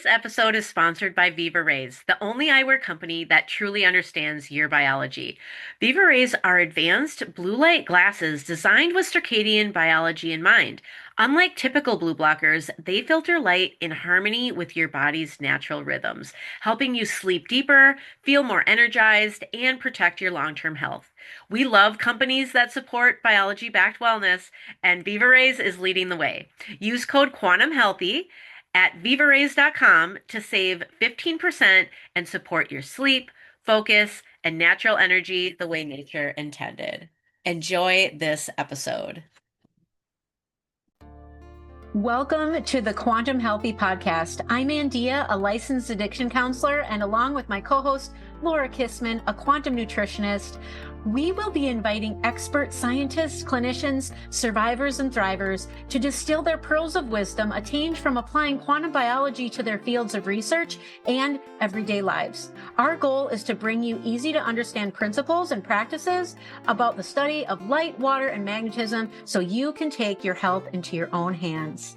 This episode is sponsored by VIVARAYS, the only eyewear company that truly understands your biology. VIVARAYS are advanced blue light glasses designed with circadian biology in mind. Unlike typical blue blockers, they filter light in harmony with your body's natural rhythms, helping you sleep deeper, feel more energized, and protect your long-term health. We love companies that support biology-backed wellness, and VIVARAYS is leading the way. Use code QUANTUMHEALTHY at vivarays.com to save 15% and support your sleep, focus, and natural energy the way nature intended. Enjoy this episode. Welcome to the Quantum Healthy podcast. I'm Andia, a licensed addiction counselor, and along with my co-host, Laura Kissman, a quantum nutritionist, we will be inviting expert scientists, clinicians, survivors, and thrivers to distill their pearls of wisdom attained from applying quantum biology to their fields of research and everyday lives. Our goal is to bring you easy to understand principles and practices about the study of light, water, and magnetism so you can take your health into your own hands.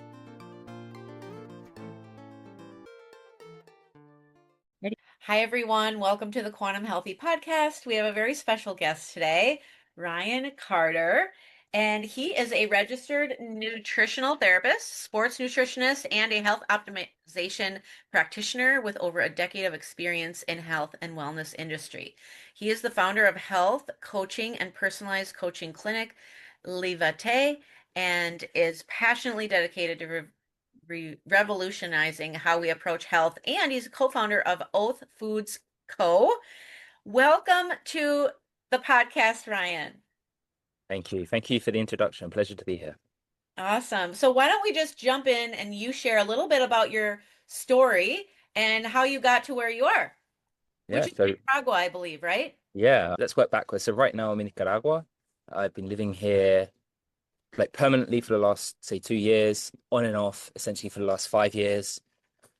Hi, everyone. Welcome to the Quantum Healthy podcast. We have a very special guest today, Ryan Carter, and he is a registered nutritional therapist, sports nutritionist, and a health optimization practitioner with over a decade of experience in health and wellness industry. He is the founder of health coaching and personalized coaching clinic, Vitae, and is passionately dedicated to revolutionizing how we approach health, and he's a co-founder of Oath Foods Co. Welcome to the podcast, Ryan. Thank you. Thank you for the introduction. Pleasure to be here. Awesome. So why don't we just jump in and you share a little bit about your story and how you got to where you are, which is Nicaragua, I believe, right? Yeah, let's work backwards. So right now I'm in Nicaragua. I've been living here permanently for the last, say, 2 years, on and off, essentially for the last 5 years.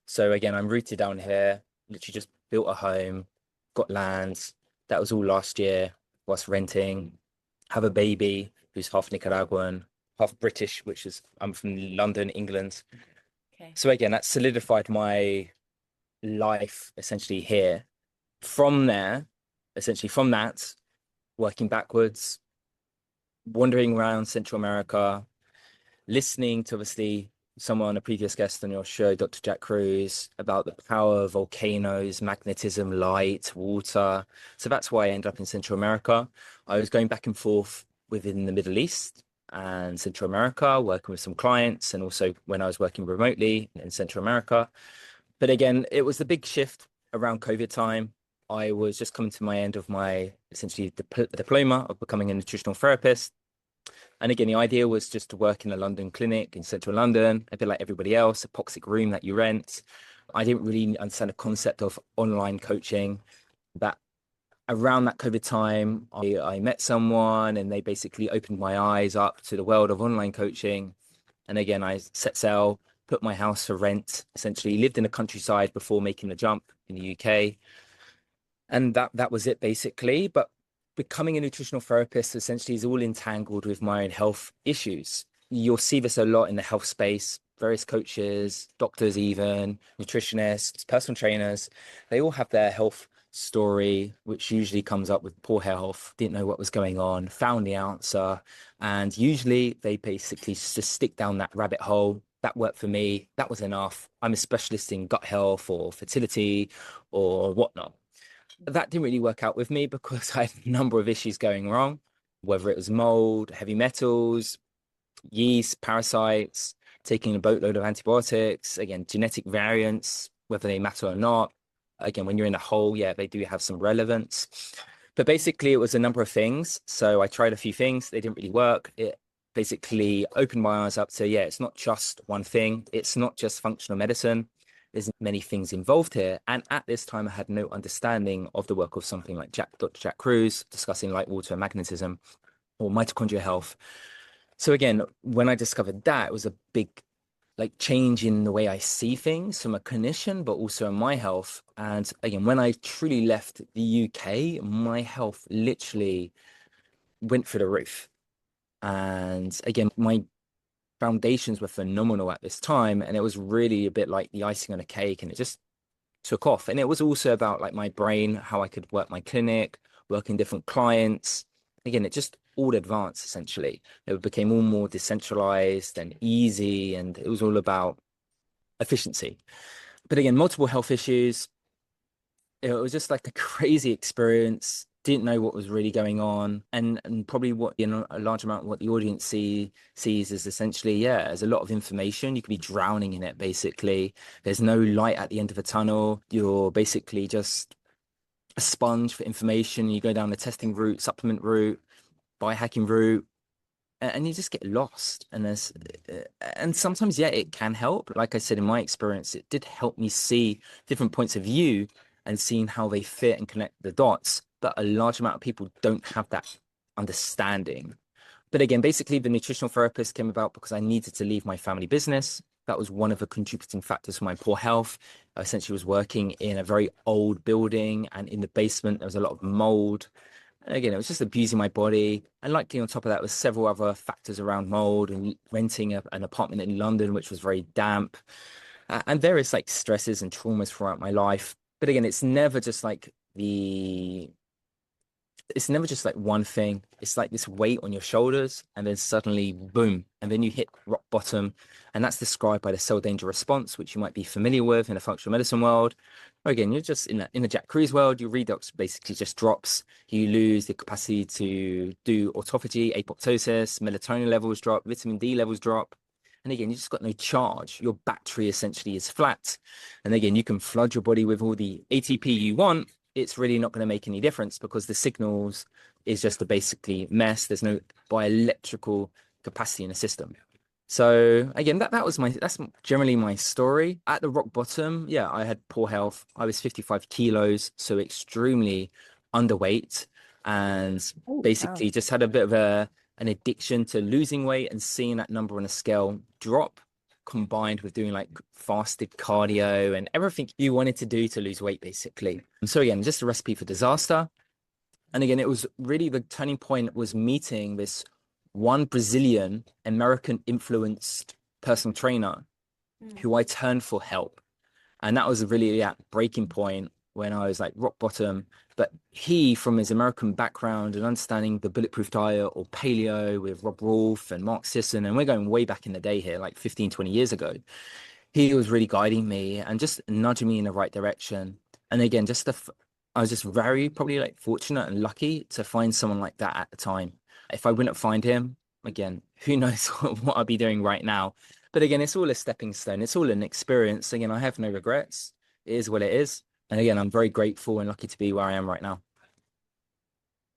So again, I'm rooted down here, literally just built a home, got land. That was all last year, whilst renting. Have a baby who's half Nicaraguan, half British, I'm from London, England. Okay. So again, that solidified my life essentially here. From there, essentially from that, working backwards, wandering around Central America, listening to obviously someone, a previous guest on your show, Dr. Jack Cruz, about the power of volcanoes, magnetism, light, water. So that's why I ended up in Central America. I was going back and forth within the Middle East and Central America, working with some clients, and also when I was working remotely in Central America. But again, it was the big shift around COVID time. I was just coming to my end of my essentially diploma of becoming a nutritional therapist. And again, the idea was just to work in a London clinic in central London, a bit like everybody else, a toxic room that you rent. I didn't really understand the concept of online coaching. That around that COVID time, I met someone and they basically opened my eyes up to the world of online coaching. And again, I set sail, put my house for rent, essentially lived in the countryside before making the jump in the UK. And that was it basically. But becoming a nutritional therapist essentially is all entangled with my own health issues. You'll see this a lot in the health space. Various coaches, doctors even, nutritionists, personal trainers, they all have their health story, which usually comes up with poor health, didn't know what was going on, found the answer. And usually they basically just stick down that rabbit hole. That worked for me. That was enough. I'm a specialist in gut health or fertility or whatnot. That didn't really work out with me because I had a number of issues going wrong, whether it was mold, heavy metals, yeast, parasites, taking a boatload of antibiotics, again, genetic variants, whether they matter or not. Again, when you're in a hole, yeah, they do have some relevance. But basically, it was a number of things. So I tried a few things. They didn't really work. It basically opened my eyes up to, yeah, it's not just one thing. It's not just functional medicine. There's many things involved here. And at this time, I had no understanding of the work of something like Dr. Jack Cruz discussing light, water, and magnetism or mitochondria health. So again, when I discovered that, it was a big change in the way I see things from a clinician, but also in my health. And again, when I truly left the UK, my health literally went through the roof. And again, my foundations were phenomenal at this time. And it was really a bit like the icing on a cake, and it just took off. And it was also about like my brain, how I could work my clinic, working different clients. Again, it just all advanced essentially. It became all more decentralized and easy, and it was all about efficiency. But again, multiple health issues. It was just like a crazy experience. Didn't know what was really going on, and probably what, you know, a large amount of what the audience sees is essentially, yeah, there's a lot of information. You could be drowning in it basically. There's no light at the end of a tunnel. You're basically just a sponge for information. You go down the testing route, supplement route, biohacking route, and you just get lost. And sometimes, yeah, it can help. Like I said, in my experience, it did help me see different points of view and seeing how they fit and connect the dots. But a large amount of people don't have that understanding. But again, basically, the nutritional therapist came about because I needed to leave my family business. That was one of the contributing factors for my poor health. I essentially was working in a very old building, and in the basement, there was a lot of mold. And again, it was just abusing my body. And likely on top of that was several other factors around mold and renting an apartment in London, which was very damp, and various like stresses and traumas throughout my life. But again, it's never just like one thing. It's like this weight on your shoulders, and then suddenly, boom, and then you hit rock bottom. And that's described by the cell danger response, which you might be familiar with in the functional medicine world. Or again, you're just in the Jack Kruse world, your redox basically just drops. You lose the capacity to do autophagy, apoptosis, melatonin levels drop, vitamin D levels drop. And again, you just got no charge. Your battery essentially is flat. And again, you can flood your body with all the ATP you want. It's really not going to make any difference because the signals is just a basically mess. There's no bioelectrical capacity in the system. So again, that's generally my story. At the rock bottom, yeah, I had poor health. I was 55 kilos, so extremely underweight, and Oh, wow. basically just had a bit of an addiction to losing weight and seeing that number on a scale drop, combined with doing like fasted cardio and everything you wanted to do to lose weight, basically. And so again, just a recipe for disaster. And again, it was really the turning point was meeting this one Brazilian American influenced personal trainer Mm. who I turned for help. And that was really that breaking point when I was like rock bottom. But he, from his American background and understanding the bulletproof diet or paleo with Rob Rolfe and Mark Sisson, and we're going way back in the day here, like 15, 20 years ago, he was really guiding me and just nudging me in the right direction. And again, I was just very probably like fortunate and lucky to find someone like that at the time. If I wouldn't find him, again, who knows what I'd be doing right now. But again, it's all a stepping stone. It's all an experience. Again, I have no regrets. It is what it is. And again, I'm very grateful and lucky to be where I am right now.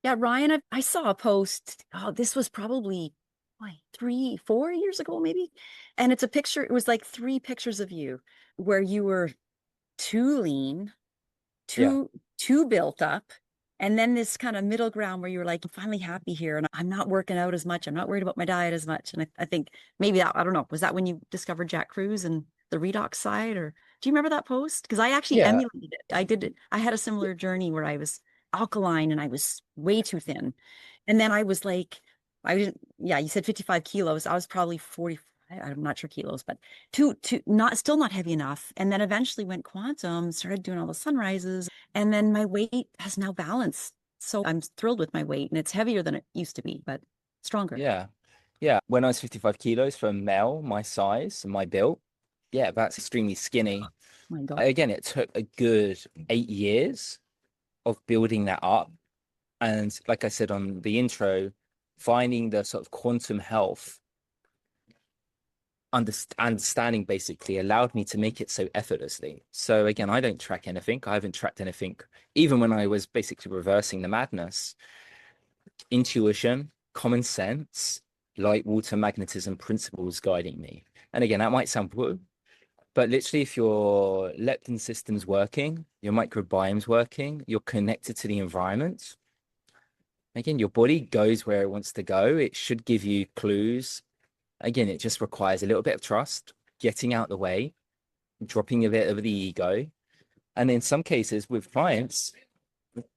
Yeah, Ryan, I saw a post. Oh, this was probably like 3, 4 years ago, maybe. And it's a picture. It was like three pictures of you where you were too lean, Yeah. too built up, and then this kind of middle ground where you were like, I'm finally happy here, and I'm not working out as much. I'm not worried about my diet as much. And I think maybe that, I don't know, was that when you discovered Jack Kruse and the redox side, or do you remember that post? Because I actually Yeah. emulated it. I did it. I had a similar journey where I was alkaline and I was way too thin. And then I was like, I didn't, yeah, you said 55 kilos. I was probably 40. I'm not sure kilos, but not still not heavy enough. And then eventually went quantum, started doing all the sunrises, and then my weight has now balanced. So I'm thrilled with my weight, and it's heavier than it used to be, but stronger. Yeah. Yeah. When I was 55 kilos for a male, my size and my build, yeah, that's extremely skinny. Oh my God. Again, it took a good 8 years of building that up. And like I said on the intro, finding the sort of quantum health understanding basically allowed me to make it so effortlessly. So again, I don't track anything. I haven't tracked anything. Even when I was basically reversing the madness, intuition, common sense, light, water, magnetism principles guiding me. And again, that might sound woo, but literally if your leptin system's working, your microbiome's working, you're connected to the environment, again, your body goes where it wants to go. It should give you clues. Again, it just requires a little bit of trust, getting out the way, dropping a bit of the ego. And in some cases with clients,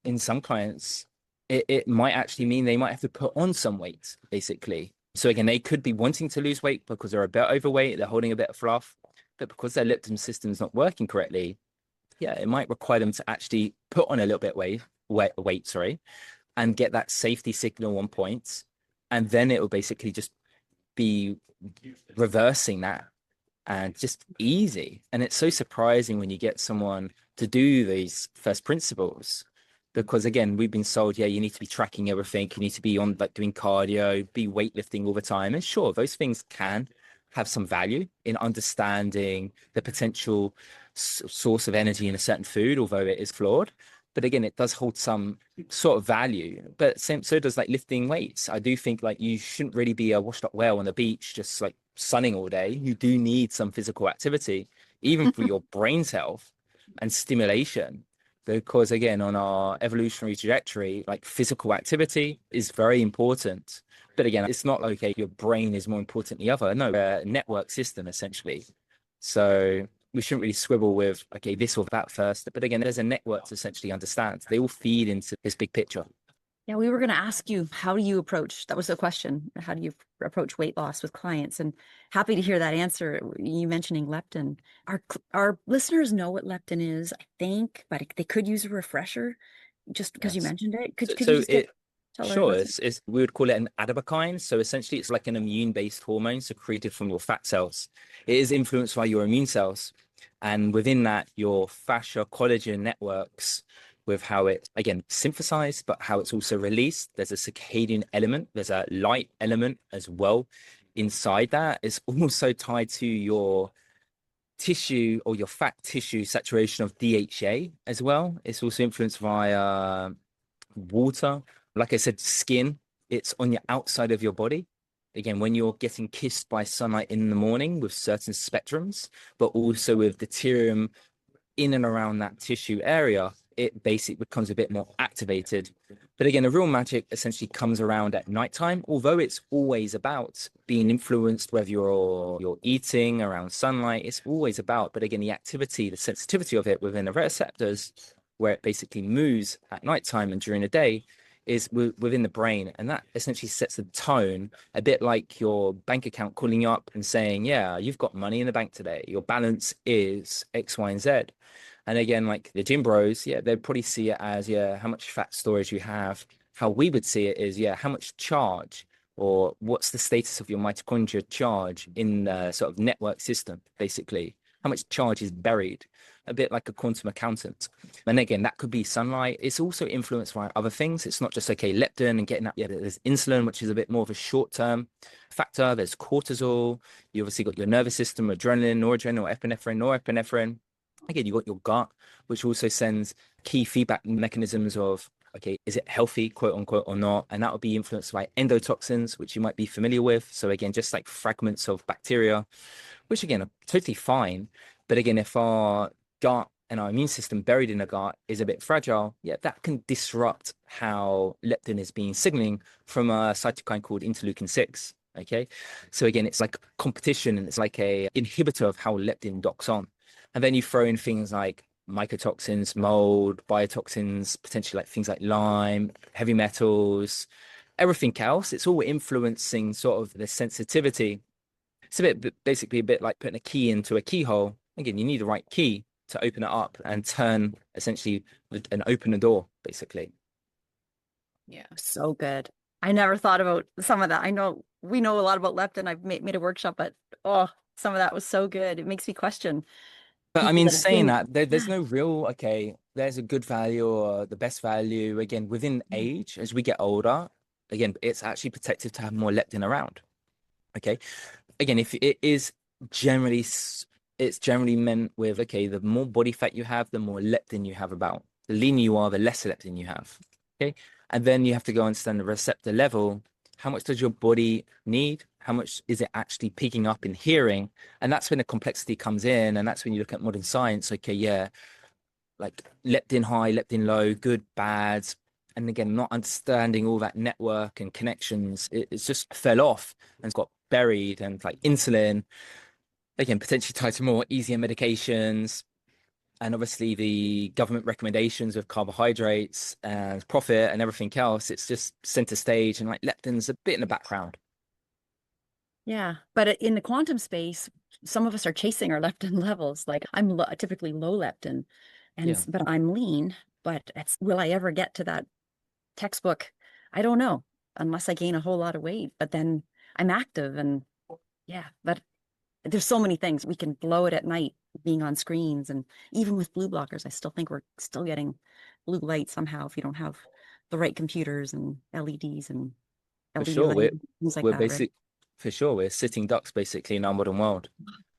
in some clients, it might actually mean they might have to put on some weight, basically. So again, they could be wanting to lose weight because they're a bit overweight, they're holding a bit of fluff, but because their leptin system is not working correctly, yeah, it might require them to actually put on a little bit weight, sorry, and get that safety signal on point. And then it will basically just be reversing that and just easy. And it's so surprising when you get someone to do these first principles, because again, we've been sold, yeah, you need to be tracking everything. You need to be on like doing cardio, be weightlifting all the time. And sure, those things can have some value in understanding the potential source of energy in a certain food, although it is flawed. But again, it does hold some sort of value. But so does like lifting weights. I do think like you shouldn't really be a washed up whale on the beach, just like sunning all day. You do need some physical activity, even for your brain's health and stimulation. Because again, on our evolutionary trajectory, like physical activity is very important. But again, it's not like, okay, your brain is more important than the other. No, a network system essentially. So we shouldn't really squibble with, okay, this or that first. But again, there's a network to essentially understand. They all feed into this big picture. Yeah, we were going to ask you, how do you approach, that was the question, how do you approach weight loss with clients? And happy to hear that answer. You mentioning leptin. Our listeners know what leptin is, I think, but they could use a refresher just because you Yes. mentioned it. Could you So just tell our sure, listeners? we would call it an adapokine. So essentially, it's like an immune-based hormone secreted from your fat cells. It is influenced by your immune cells, and within that, your fascia collagen networks with how it again synthesized, but how it's also released. There's a circadian element. There's a light element as well. Inside that, it's also tied to your tissue or your fat tissue saturation of DHA as well. It's also influenced via water. Like I said, skin, it's on your outside of your body. Again, when you're getting kissed by sunlight in the morning with certain spectrums, but also with deuterium in and around that tissue area, it basically becomes a bit more activated. But again, the real magic essentially comes around at nighttime, although it's always about being influenced, whether you're eating around sunlight, it's always about, but again, the activity, the sensitivity of it within the receptors, where it basically moves at nighttime and during the day, is within the brain. And that essentially sets the tone, a bit like your bank account calling you up and saying, yeah, you've got money in the bank today. Your balance is X, Y, and Z. And again, like the gym bros, yeah, they'd probably see it as, yeah, how much fat storage you have. How we would see it is, yeah, how much charge or what's the status of your mitochondria charge in the sort of network system, basically. How much charge is buried, a bit like a quantum accountant. And again, that could be sunlight. It's also influenced by other things. It's not just, okay, leptin and getting that. Yeah, there's insulin, which is a bit more of a short-term factor. There's cortisol. You obviously got your nervous system, adrenaline, noradrenaline, norepinephrine. Again, you got your gut, which also sends key feedback mechanisms of, okay, is it healthy, quote unquote, or not? And that will be influenced by endotoxins, which you might be familiar with. So again, just like fragments of bacteria, which again are totally fine. But again, if our gut and our immune system buried in a gut is a bit fragile, yeah, that can disrupt how leptin is being signaling from a cytokine called interleukin 6. Okay. So again, it's like competition and it's like a inhibitor of how leptin docks on. And then you throw in things like mycotoxins, mold, biotoxins, potentially like things like Lyme, heavy metals, everything else. It's all influencing sort of the sensitivity. It's a bit basically a bit like putting a key into a keyhole. Again, you need the right key to open it up and turn essentially and open the door, basically. Yeah, so good. I never thought about some of that. I know we know a lot about leptin. I've made a workshop, but oh, some of that was so good. It makes me question But I people mean, that have saying been, that, there's yeah. no real, okay, there's a good value or the best value. Again, within age, as we get older, again, it's actually protective to have more leptin around. Okay. Again, if it is generally, it's generally meant with, okay, the more body fat you have, the more leptin you have about. The leaner you are, the less leptin you have. Okay. And then you have to go understand the receptor level. How much does your body need? How much is it actually picking up in hearing? And that's when the complexity comes in. And that's when you look at modern science. Okay, yeah, like leptin high, leptin low, good, bad. And again, not understanding all that network and connections, it's just fell off and it's got buried. And like insulin, again, potentially tied to more easier medications. And obviously the government recommendations of carbohydrates and profit and everything else, it's just center stage and like leptin's a bit in the background. Yeah. But in the quantum space, some of us are chasing our leptin levels. Like I'm typically low leptin, Yeah, but I'm lean. But will I ever get to that textbook? I don't know, unless I gain a whole lot of weight. But then I'm active, and yeah. But there's so many things. We can blow it at night being on screens, and even with blue blockers, I still think we're still getting blue light somehow if you don't have the right computers and LEDs and for LED sure. lighting, things like We're that, right? basic for sure. We're sitting ducks basically in our modern world.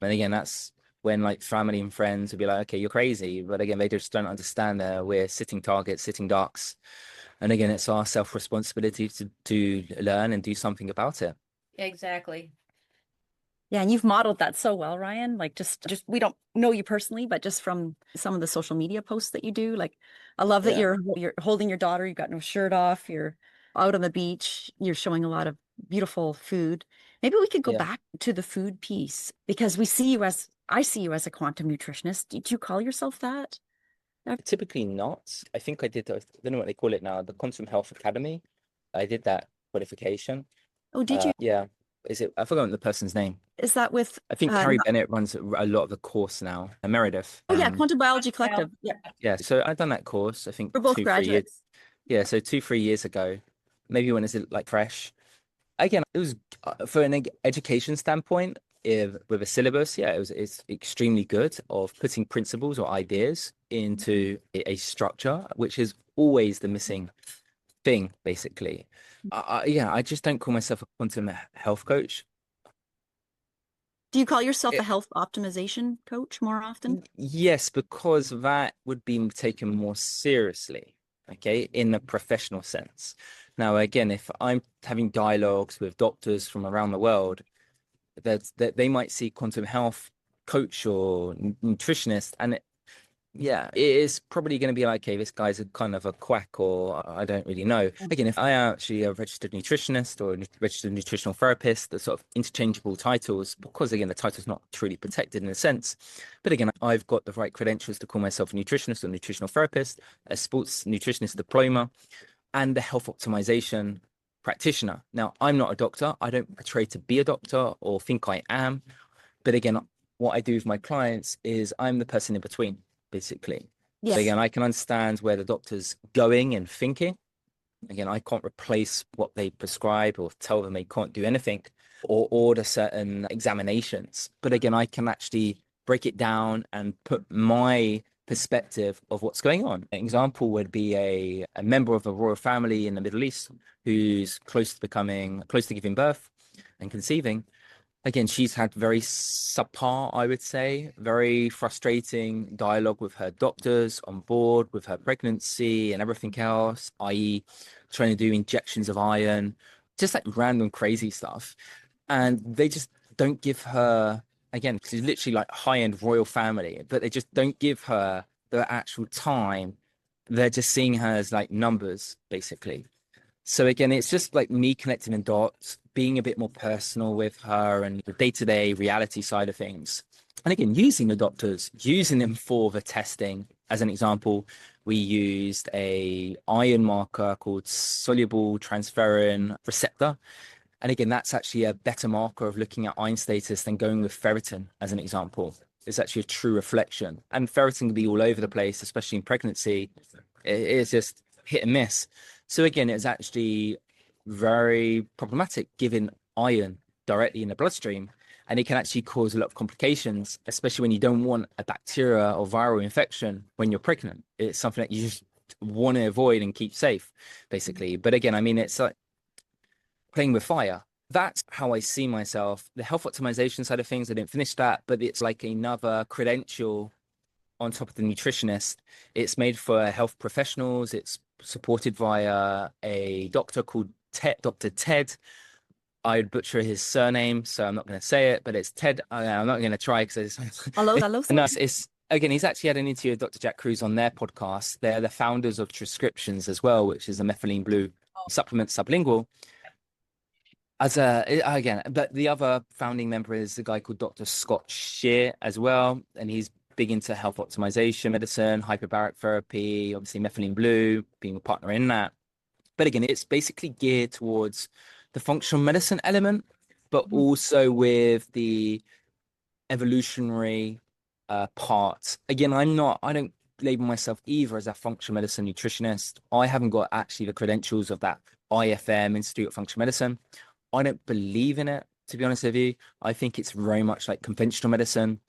And again, that's when like family and friends would be like, okay, you're crazy. But again, they just don't understand that we're sitting targets, sitting ducks. And again, it's our self-responsibility to learn and do something about it. Exactly. Yeah, and you've modeled that so well, Ryan. Like just we don't know you personally, but just from some of the social media posts that you do, like I love that Yeah. you're holding your daughter, you've got no shirt off, you're out on the beach, you're showing a lot of beautiful food. Maybe we could go Yeah. back to the food piece because I see you as a quantum nutritionist. Do you call yourself that? Typically not. I think I did, I don't know what they call it now, the Quantum Health Academy. I did that qualification. Oh, did you? Yeah. I forgot the person's name. Is that with I think Carrie Bennett runs a lot of the course now, and Meredith. oh yeah, Quantum Biology Collective. Yeah. Yeah, so I've done that course, I think We're both 2, 3 years. graduates. Yeah, so 2, 3 years ago, maybe when it's like fresh. Again, it was for an education standpoint, if with a syllabus, yeah, it's extremely good of putting principles or ideas into a structure, which is always the missing thing, basically. Yeah, I just don't call myself a quantum health coach. Do you call yourself a It, health optimization coach more often? yes, because that would be taken more seriously, okay, in a professional sense. Now, again, if I'm having dialogues with doctors from around the world, that they might see quantum health coach or nutritionist, and yeah, it is probably going to be like, okay, this guy's a kind of a quack, or I don't really know. Again, if I am actually a registered nutritionist or a registered nutritional therapist, the sort of interchangeable titles, because again, the title's not truly protected in a sense. But again, I've got the right credentials to call myself a nutritionist or nutritional therapist, a sports nutritionist diploma, and a health optimization practitioner. Now, I'm not a doctor. I don't portray to be a doctor or think I am. But again, what I do with my clients is I'm the person in between, basically. So Yes. again, I can understand where the doctor's going and thinking. Again, I can't replace what they prescribe or tell them they can't do anything or order certain examinations. But again, I can actually break it down and put my perspective of what's going on. An example would be a member of a royal family in the Middle East who's close to giving birth and conceiving. Again, she's had very subpar, I would say, very frustrating dialogue with her doctors on board with her pregnancy and everything else, i.e., trying to do injections of iron, just like random crazy stuff. And they just don't give her, again, she's literally like high-end royal family, but they just don't give her the actual time. They're just seeing her as like numbers, basically. So again, it's just like me connecting the dots, being a bit more personal with her and the day-to-day reality side of things. And again, using the doctors, using them for the testing. As an example, we used a iron marker called soluble transferrin receptor. And again, that's actually a better marker of looking at iron status than going with ferritin, as an example. It's actually a true reflection. And ferritin can be all over the place, especially in pregnancy. It's just hit and miss. So again, it's actually very problematic giving iron directly in the bloodstream. And it can actually cause a lot of complications, especially when you don't want a bacteria or viral infection when you're pregnant. It's something that you just want to avoid and keep safe, basically. But again, I mean, it's like playing with fire. That's how I see myself. The health optimization side of things, I didn't finish that, but it's like another credential on top of the nutritionist. It's made for health professionals. It's supported via a doctor called Dr. Ted. I would butcher his surname, so I'm not going to say it, but it's Ted. I'm not going to try because Hello, hello. no, it's again, he's actually had an interview with Dr. Jack Cruz on their podcast. They're the founders of Transcriptions as well, which is a methylene blue supplement sublingual. Again, but the other founding member is a guy called Dr. Scott Shear as well, and he's big into health optimization medicine, hyperbaric therapy, obviously methylene blue, being a partner in that. But again, it's basically geared towards the functional medicine element but also with the evolutionary part. Again, I don't label myself either as a functional medicine nutritionist. I haven't got actually the credentials of that IFM, Institute of Functional Medicine. I don't believe in it, to be honest with you. I think it's very much like conventional medicine.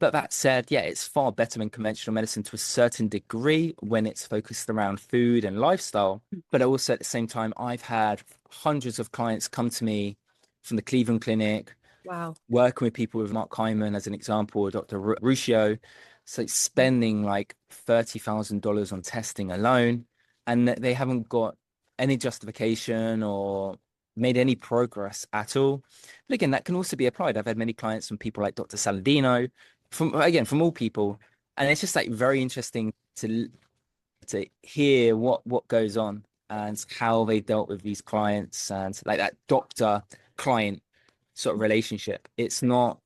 But that said, yeah, it's far better than conventional medicine to a certain degree when it's focused around food and lifestyle. But also at the same time, I've had hundreds of clients come to me from the Cleveland Clinic, Wow. working with people with Mark Hyman as an example, or Dr. Ruscio. So spending like $30,000 on testing alone, and they haven't got any justification or made any progress at all. But again, that can also be applied. I've had many clients from people like Dr. Saladino, from all people, and it's just like very interesting to hear what goes on and how they dealt with these clients and like that doctor client sort of relationship. It's not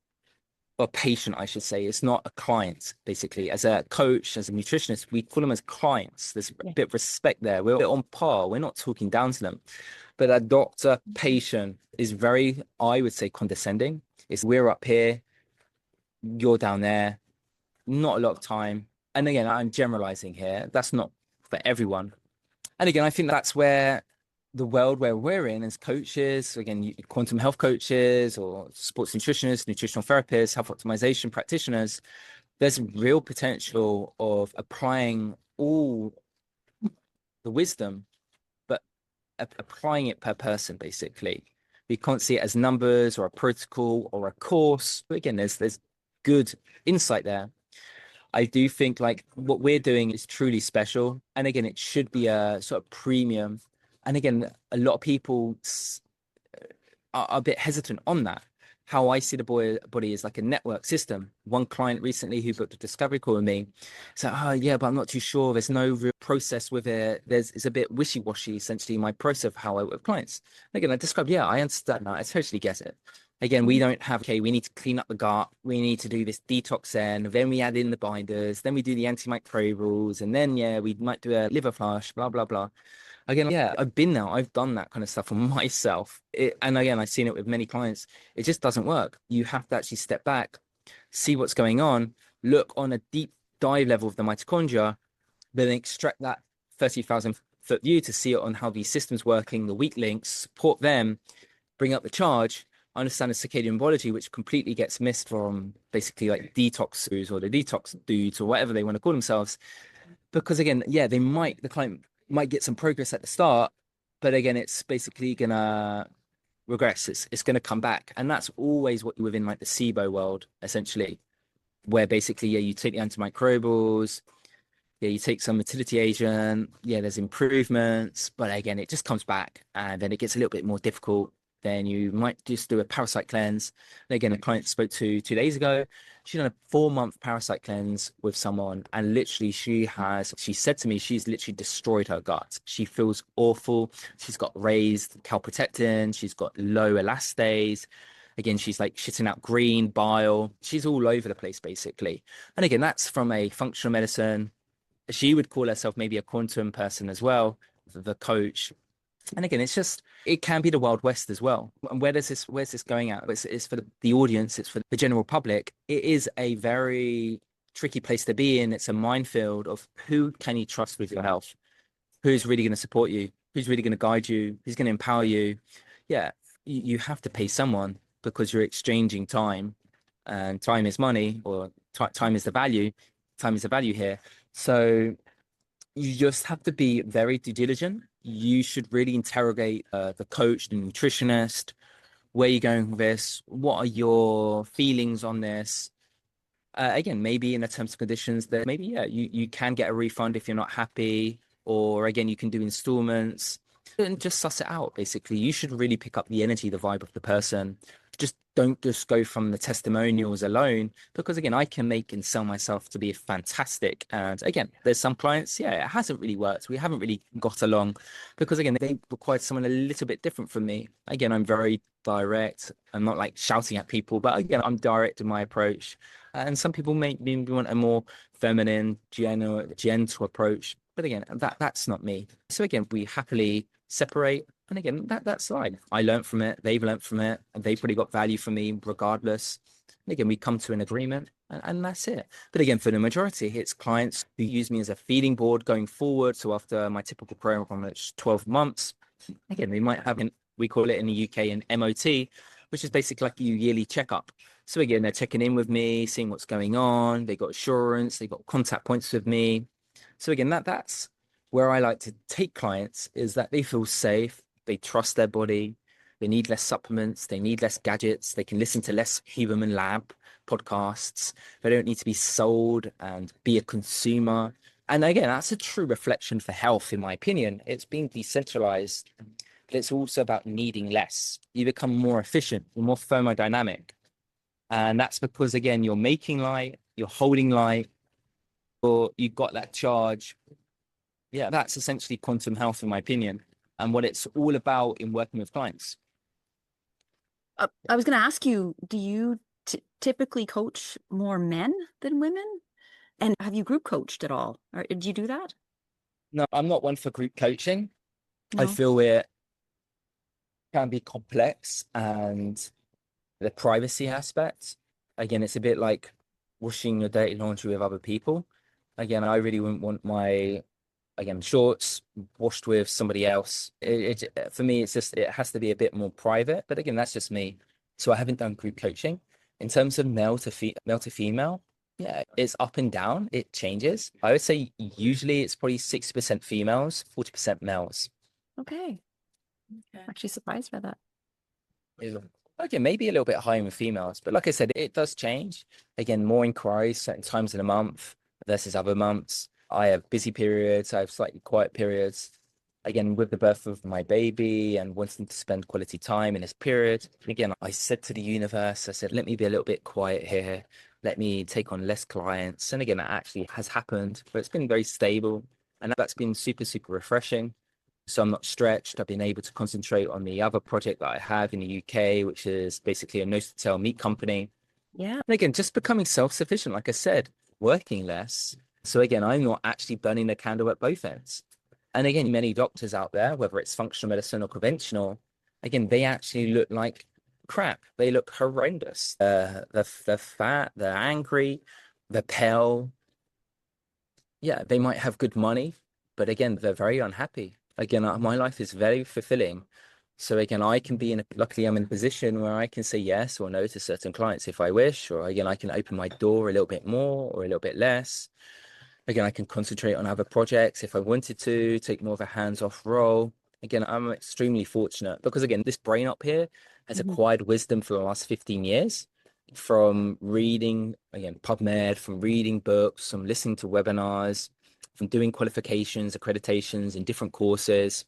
a patient, I should say. It's not a client, basically. As a coach, as a nutritionist, we call them as clients. There's a bit of respect there. We're on par. We're not talking down to them. But a doctor patient is very, I would say, condescending. It's we're up here, you're down there, not a lot of time. And again, I'm generalizing here. That's not for everyone. And again, I think that's where the world where we're in as coaches, again, quantum health coaches or sports nutritionists, nutritional therapists, health optimization practitioners, there's real potential of applying all the wisdom, but applying it per person, basically. We can't see it as numbers or a protocol or a course. But again, there's good insight there. I do think like what we're doing is truly special. And again, it should be a sort of premium. And again, a lot of people are a bit hesitant on that. How I see the body is like a network system. One client recently who booked a discovery call with me said, oh yeah, but I'm not too sure. There's no real process with it. It's a bit wishy-washy, essentially, my process of how I work with clients. And again, I described, yeah, I understand that. I totally get it. Again, we don't have, okay, we need to clean up the gut. We need to do this detox then we add in the binders, then we do the antimicrobials, and then, yeah, we might do a liver flush, blah, blah, blah. Again, yeah, I've been there. I've done that kind of stuff for myself. And again, I've seen it with many clients. It just doesn't work. You have to actually step back, see what's going on, look on a deep dive level of the mitochondria, then extract that 30,000 foot view to see it on how these systems working, the weak links, support them, bring up the charge, understand the circadian biology, which completely gets missed from basically like detox gurus or the detox dudes or whatever they want to call themselves. Because again, yeah, the client might get some progress at the start, but again, it's basically gonna regress. It's gonna come back. And that's always what within like the SIBO world, essentially, where basically, yeah, you take the antimicrobials, yeah, you take some motility agent, yeah, there's improvements, but again, it just comes back and then it gets a little bit more difficult. Then you might just do a parasite cleanse. And again, a client spoke to 2 days ago. She's done a 4-month parasite cleanse with someone, and literally she said to me, she's literally destroyed her gut. She feels awful. She's got raised calprotectin. She's got low elastase. Again, she's like shitting out green bile. She's all over the place, basically. And again, that's from a functional medicine. She would call herself maybe a quantum person as well, the coach. And again, it can be the Wild West as well. And where's this going at? It's for the audience, it's for the general public. It is a very tricky place to be in. It's a minefield of who can you trust with your health? Who's really going to support you? Who's really going to guide you? Who's going to empower you? Yeah, you have to pay someone because you're exchanging time, and time is money, or time is the value. Time is the value here. So you just have to be very due diligent. You should really interrogate the coach, the nutritionist. Where are you going with this? What are your feelings on this? Again, maybe in the terms and conditions that maybe, yeah, you can get a refund if you're not happy, or again, you can do installments and just suss it out. Basically, you should really pick up the energy, the vibe of the person. Don't just go from the testimonials alone, because again, I can make and sell myself to be fantastic. And again, there's some clients, yeah, it hasn't really worked. We haven't really got along because again, they required someone a little bit different from me. Again, I'm very direct. I'm not like shouting at people, but again, I'm direct in my approach. And some people may want a more feminine, gentle approach. But again, that's not me. So again, we happily separate. And again, that's life. I learned from it. They've learned from it. And they've probably got value from me regardless. And again, we come to an agreement and that's it. But again, for the majority, it's clients who use me as a feeding board going forward. So after my typical program, it's 12 months. Again, they might have, we call it in the UK, an MOT, which is basically like a yearly checkup. So again, they're checking in with me, seeing what's going on. They got assurance. They got contact points with me. So again, that's where I like to take clients, is that they feel safe. They trust their body. They need less supplements. They need less gadgets. They can listen to less human lab podcasts. They don't need to be sold and be a consumer. And again, that's a true reflection for health, in my opinion. It's being decentralized, but it's also about needing less. You become more efficient, you're more thermodynamic. And that's because, again, you're making light, you're holding light, or you've got that charge. Yeah, that's essentially quantum health, in my opinion, and what it's all about in working with clients. I was going to ask you, do you typically coach more men than women? And have you group coached at all? Or did you do that? No, I'm not one for group coaching. I No. feel it can be complex, and the privacy aspect, again, it's a bit like washing your dirty laundry with other people. Again, I really wouldn't want my, again, shorts washed with somebody else. For me, it's just, it has to be a bit more private. But again, that's just me. So I haven't done group coaching. In terms of male to female, yeah, it's up and down. It changes. I would say usually it's probably 60% females, 40% males. Okay. I'm actually surprised by that. Okay, maybe a little bit higher with females, but like I said, it does change. Again, more inquiries certain times in a month versus other months. I have busy periods, I have slightly quiet periods. Again, with the birth of my baby and wanting to spend quality time in this period, again, I said to the universe, I said, let me be a little bit quiet here. Let me take on less clients. And again, that actually has happened, but it's been very stable. And that's been super, super refreshing. So I'm not stretched. I've been able to concentrate on the other project that I have in the UK, which is basically a nose-to-tail meat company. Yeah. And again, just becoming self-sufficient, like I said, working less. So again, I'm not actually burning the candle at both ends. And again, many doctors out there, whether it's functional medicine or conventional, again, they actually look like crap. They look horrendous. They're fat, they're angry, they're pale. Yeah, they might have good money, but again, they're very unhappy. Again, my life is very fulfilling. So again, I can be luckily I'm in a position where I can say yes or no to certain clients if I wish, or again, I can open my door a little bit more or a little bit less. Again, I can concentrate on other projects if I wanted to, take more of a hands-off role. Again, I'm extremely fortunate because again, this brain up here has acquired wisdom for the last 15 years from reading, again, PubMed, from reading books, from listening to webinars, from doing qualifications, accreditations in different courses.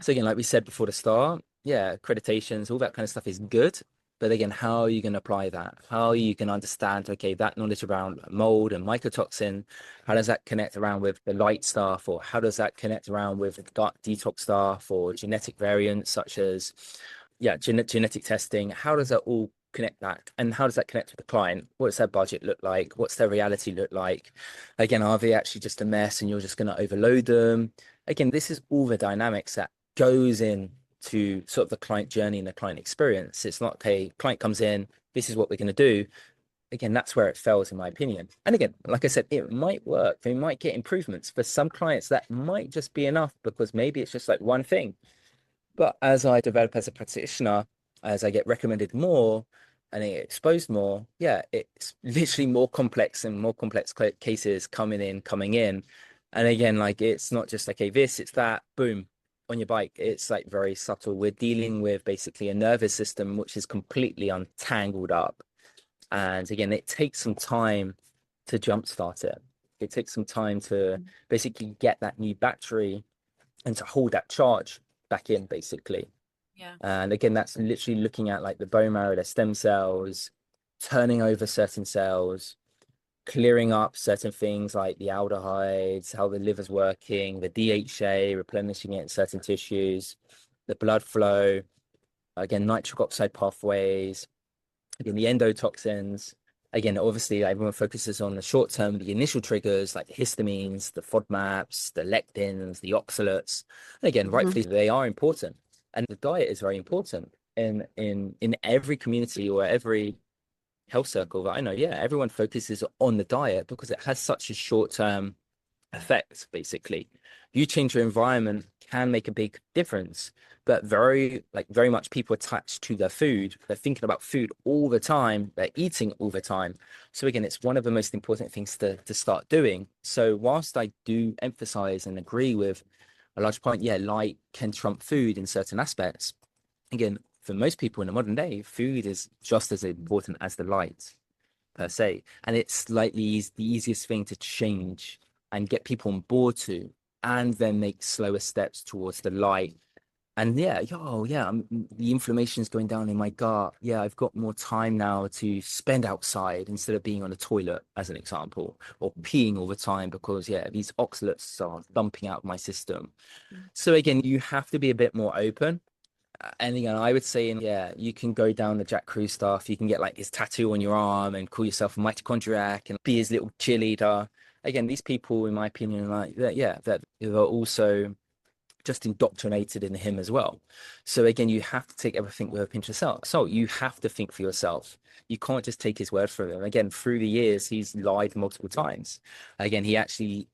So again, like we said before the start, yeah, accreditations, all that kind of stuff is good. But again, how are you going to apply that? How you can understand, okay, that knowledge around mold and mycotoxin, how does that connect around with the light stuff? Or how does that connect around with gut detox stuff or genetic variants such as, yeah, genetic testing? How does that all connect that? And how does that connect with the client? What's their budget look like? What's their reality look like? Again, are they actually just a mess and you're just going to overload them? Again, this is all the dynamics that goes in to sort of the client journey and the client experience. It's not, okay, client comes in, this is what we're going to do. Again, that's where it fails, in my opinion. And again, like I said, it might work. They might get improvements. For some clients, that might just be enough because maybe it's just like one thing. But as I develop as a practitioner, as I get recommended more and I get exposed more, yeah, it's literally more complex and more complex cases coming in. And again, like it's not just okay, this, it's that, boom, on your bike. It's like very subtle. We're dealing with basically a nervous system which is completely untangled up. And again, it takes some time to jumpstart it. It takes some time to basically get that new battery and to hold that charge back in, basically. Yeah. And again, that's literally looking at like the bone marrow, the stem cells, turning over certain cells, clearing up certain things like the aldehydes, how the liver's working, the DHA, replenishing it in certain tissues, the blood flow, again, nitric oxide pathways, again, the endotoxins, Again, obviously everyone focuses on the short term, the initial triggers like the histamines, the FODMAPs, the lectins, the oxalates. And again, Mhm. rightfully, they are important. And the diet is very important in every community or every health circle that I know. Yeah, everyone focuses on the diet because it has such a short-term effect, basically. You change your environment can make a big difference, but very much people attached to their food. They're thinking about food all the time. They're eating all the time. So again, it's one of the most important things to start doing. So whilst I do emphasize and agree with a large point, yeah, light can trump food in certain aspects. Again, for most people in the modern day, food is just as important as the light per se. And it's slightly the easiest thing to change and get people on board to, and then make slower steps towards the light. And yeah, oh yeah, the inflammation is going down in my gut. Yeah, I've got more time now to spend outside instead of being on a toilet, as an example, or peeing all the time because yeah, these oxalates are dumping out of my system. So again, you have to be a bit more open. And again, I would say, yeah, you can go down the Jack Crew stuff. You can get like his tattoo on your arm and call yourself a mitochondriac and be his little cheerleader. Again, these people, in my opinion, like that, yeah, that they're also just indoctrinated in him as well. So again, you have to take everything with a pinch of salt. So you have to think for yourself. You can't just take his word for him. Again, through the years, he's lied multiple times. Again, he actually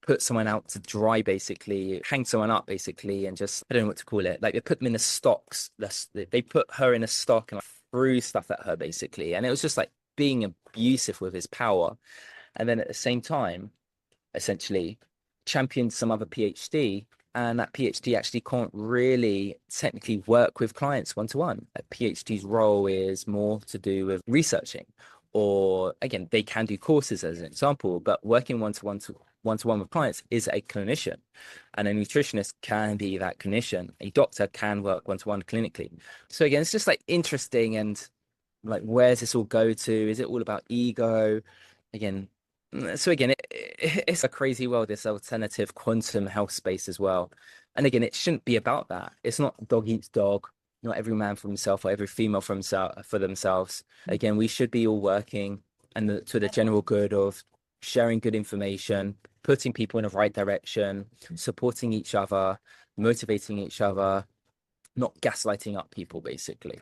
put someone out to dry, basically, hang someone up, basically, and just, I don't know what to call it. Like they put them in the stocks. They put her in a stock and like, threw stuff at her, basically. And it was just like being abusive with his power. And then at the same time, essentially, championed some other PhD. And that PhD actually can't really technically work with clients one to one. A PhD's role is more to do with researching, or again, they can do courses as an example, but working one to one with clients is a clinician, and a nutritionist can be that clinician. A doctor can work one to one clinically. So again, it's just like interesting, and like, where's this all go to? Is it all about ego? Again, so again, it's a crazy world, this alternative quantum health space as well. And again, it shouldn't be about that. It's not dog eats dog, not every man for himself or every female for himself for themselves. Again, we should be all working and to the general good of sharing good information, putting people in the right direction, supporting each other, motivating each other, not gaslighting up people, basically.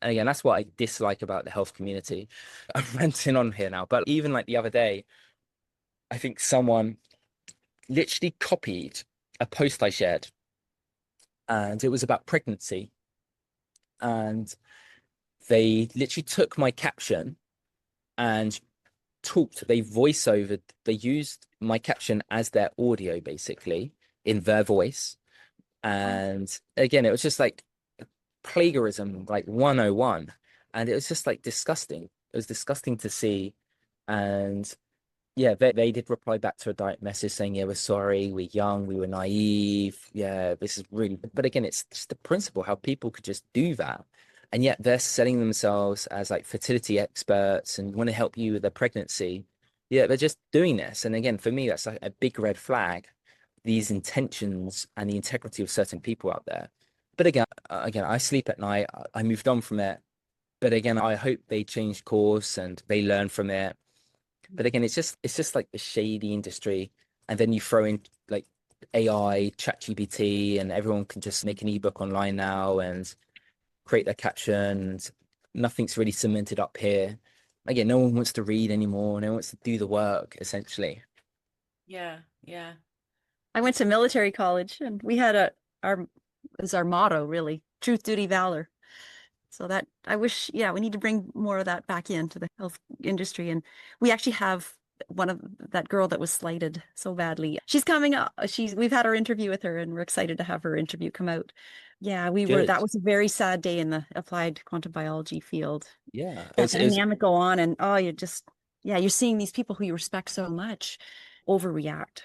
And again, that's what I dislike about the health community. I'm ranting on here now, but even like the other day, I think someone literally copied a post I shared, and it was about pregnancy. And they literally took my caption and they voiceovered, they used my caption as their audio, basically, in their voice. And again, it was just like plagiarism, like 101. And it was just like disgusting. It was disgusting to see. And yeah, they did reply back to a direct message saying, yeah, we're sorry, we're young, we were naive. Yeah, this is really, but again, it's just the principle how people could just do that. And yet they're selling themselves as like fertility experts and want to help you with their pregnancy. Yeah, they're just doing this. And again, for me, that's like a big red flag, these intentions and the integrity of certain people out there. But again, I sleep at night. I moved on from it. But again, I hope they change course and they learn from it. But again, it's just like the shady industry, and then you throw in like AI, ChatGPT, and everyone can just make an ebook online now and create their captions. Nothing's really cemented up here. Again, no one wants to read anymore. No one wants to do the work, essentially. Yeah, yeah. I went to military college and we had our is our motto really, truth, duty, valor. So that I wish, yeah, we need to bring more of that back into the health industry. And we actually have one of that girl that was slighted so badly. She's coming up. We've had our interview with her and we're excited to have her interview come out. Yeah, that Good. was a very sad day in the applied quantum biology field. Yeah. That dynamic go on and yeah, you're seeing these people who you respect so much overreact.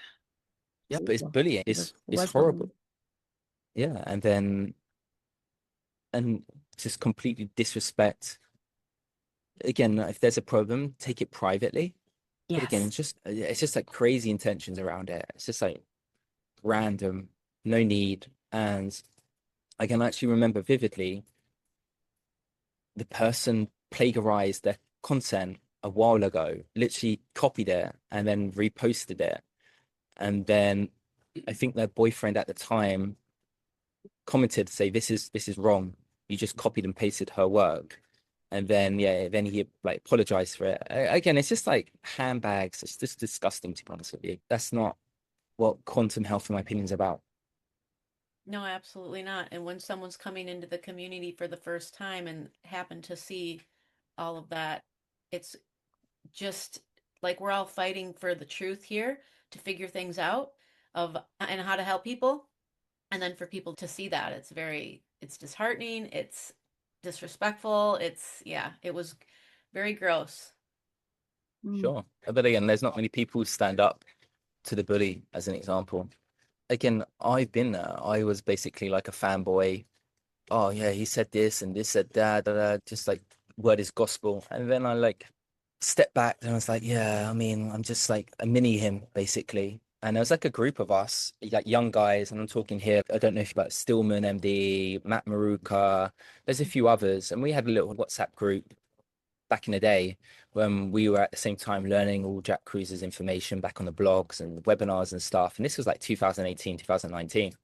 Yeah, but it's bullying. It's Was horrible. bullying. Yeah. And just completely disrespect. Again, if there's a problem, take it privately. But again, Yes. it's just like crazy intentions around it. It's just like random, no need. And I can actually remember vividly the person plagiarized their content a while ago, literally copied it and then reposted it. And then I think their boyfriend at the time commented to say, this is wrong. You just copied and pasted her work. And then, yeah, then he like apologized for it. Again, it's just like handbags. It's just disgusting, to be honest with you. That's not what quantum health, in my opinion, is about. No, absolutely not. And when someone's coming into the community for the first time and happen to see all of that, it's just like we're all fighting for the truth here to figure things out of and how to help people. And then for people to see that, it's disheartening, it's disrespectful, yeah, it was very gross. Mm. Sure. But again, there's not many people who stand up to the bully, as an example. Again, I've been there. I was basically like a fanboy. Oh yeah, he said this and this said that, just like word is gospel. And then I like stepped back and I was like, yeah, I mean, I'm just like a mini him basically. And there was like a group of us, like young guys, and I'm talking here, I don't know if about Stillman MD, Matt Maruka, there's a few others. And we had a little WhatsApp group back in the day when we were at the same time learning all Jack Cruise's information back on the blogs and webinars and stuff. And this was like 2018, 2019.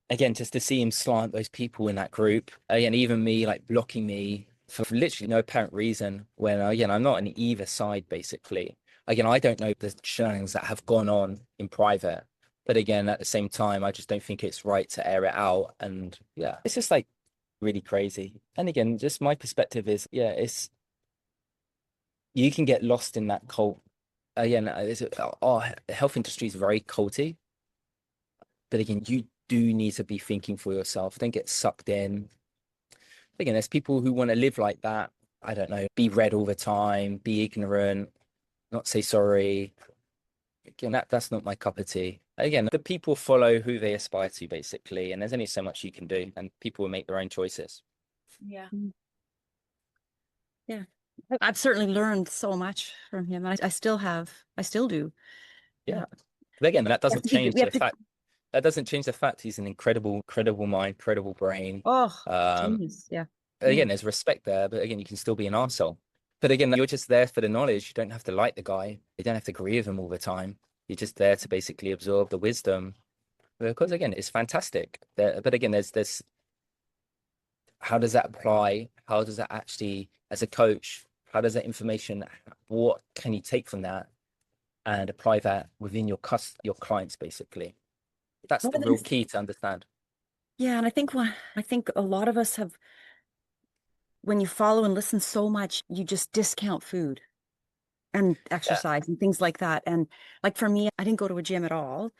Again, just to see him slant those people in that group, again, even me like blocking me for literally no apparent reason when, again, I'm not on either side, basically. Again, I don't know the shenanigans that have gone on in private. But again, at the same time, I just don't think it's right to air it out. And yeah, it's just like really crazy. And again, just my perspective is, yeah, you can get lost in that cult. Again, our health industry is very culty. But again, you do need to be thinking for yourself. Don't get sucked in. Again, there's people who want to live like that. I don't know, be read all the time, be ignorant, not say sorry. Again, that's not my cup of tea. Again, the people follow who they aspire to, basically, and there's only so much you can do, and people will make their own choices. Yeah. Yeah. I've certainly learned so much from him. And I still have, I still do. Yeah. But again, that We have doesn't to be, change we have the to, fact that doesn't change the fact he's an incredible mind, incredible brain. oh, Um, genius. Yeah. again, there's respect there, but again, you can still be an arsehole. But again, you're just there for the knowledge. You don't have to like the guy. You don't have to agree with him all the time. You're just there to basically absorb the wisdom. Because again, it's fantastic. But again, there's how does that apply? How does that actually, as a coach, how does that information, what can you take from that and apply that within your clients, basically? That's One the of the real things, key to understand. yeah. And I think a lot of us have, when you follow and listen so much, you just discount food and Yeah. exercise and things like that. And like for me, I didn't go to a gym at all.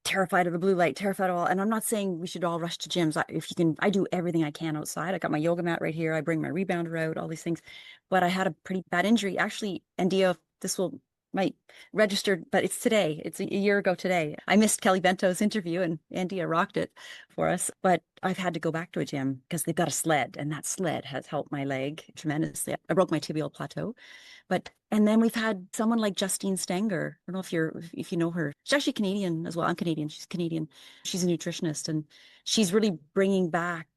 Terrified of the blue light, terrified of all. And I'm not saying we should all rush to gyms. If you can, I do everything I can outside. I got my yoga mat right here. I bring my rebounder out, all these things. But I had a pretty bad injury. Actually, and Dia, this will might registered, but it's today. It's a year ago today. I missed Kelly Bento's interview and Andia rocked it for us. But I've had to go back to a gym because they've got a sled, and that sled has helped my leg tremendously. I broke my tibial plateau. But and then we've had someone like Justine Stanger. I don't know if you know her. She's actually Canadian as well. I'm Canadian. She's Canadian. She's a nutritionist, and she's really bringing back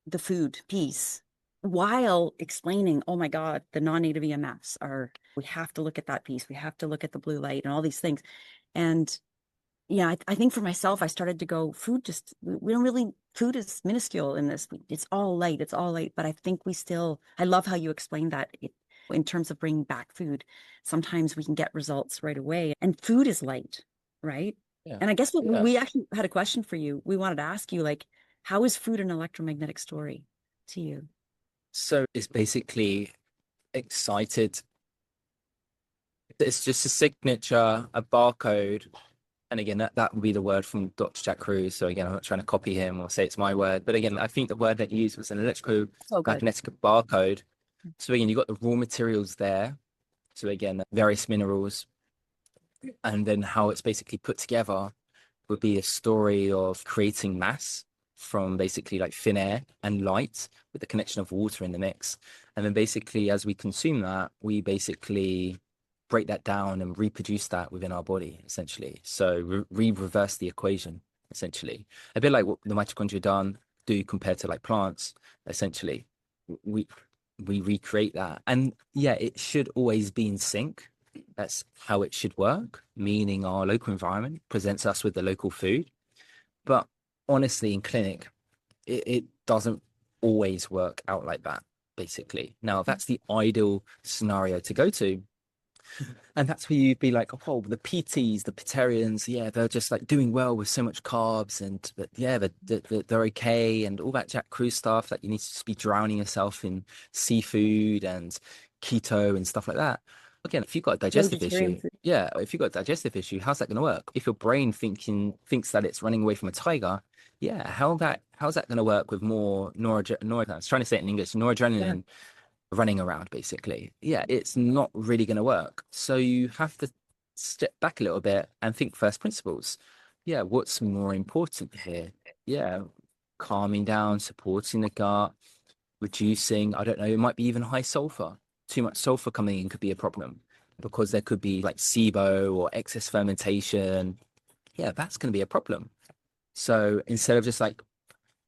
the food piece while explaining, oh my God, the non-native EMFs are, we have to look at that piece. We have to look at the blue light and all these things. And yeah, I think for myself, I started to go, food just, we don't really, food is minuscule in this. It's all light. It's all light. But I think we still, I love how you explained that. In terms of bringing back food, sometimes we can get results right away. And food is light, right? Yeah. And I guess what Yeah. we actually had a question for you. We wanted to ask you, like, how is food an electromagnetic story to you? So it's basically excited. It's just a signature, a barcode. And again, that would be the word from Dr. Jack Cruz. So again, I'm not trying to copy him or say it's my word. But again, I think the word that he used was an So good. electromagnetic barcode. So again, you've got the raw materials there. So again, various minerals. And then how it's basically put together would be a story of creating mass from basically like thin air and light with the connection of water in the mix. And then basically, as we consume that, we basically break that down and reproduce that within our body, essentially. So reverse the equation, essentially. A bit like what the mitochondria do compared to like plants, essentially. We we recreate that. And yeah, it should always be in sync. That's how it should work, meaning our local environment presents us with the local food. But honestly, in clinic, it doesn't always work out like that, basically. Now, that's the ideal scenario to go to. And that's where you'd be like, oh, the PTs, the Pitarians, yeah, they're just like doing well with so much carbs, and but yeah, they're okay, and all that Jack Cruz stuff. Like you need to just be drowning yourself in seafood and keto and stuff like that. Again, if you've got a Low digestive issue, deuterium food. yeah, if you've got a digestive issue, how's that going to work? If your brain thinks that it's running away from a tiger, yeah, how's that going to work with more I was trying to say it in English, Yeah. noradrenaline running around basically. Yeah, it's not really going to work. So you have to step back a little bit and think first principles. Yeah, what's more important here? Yeah, calming down, supporting the gut, reducing, I don't know, it might be even high sulfur. Too much sulfur coming in could be a problem because there could be like SIBO or excess fermentation. Yeah, that's going to be a problem. So instead of just like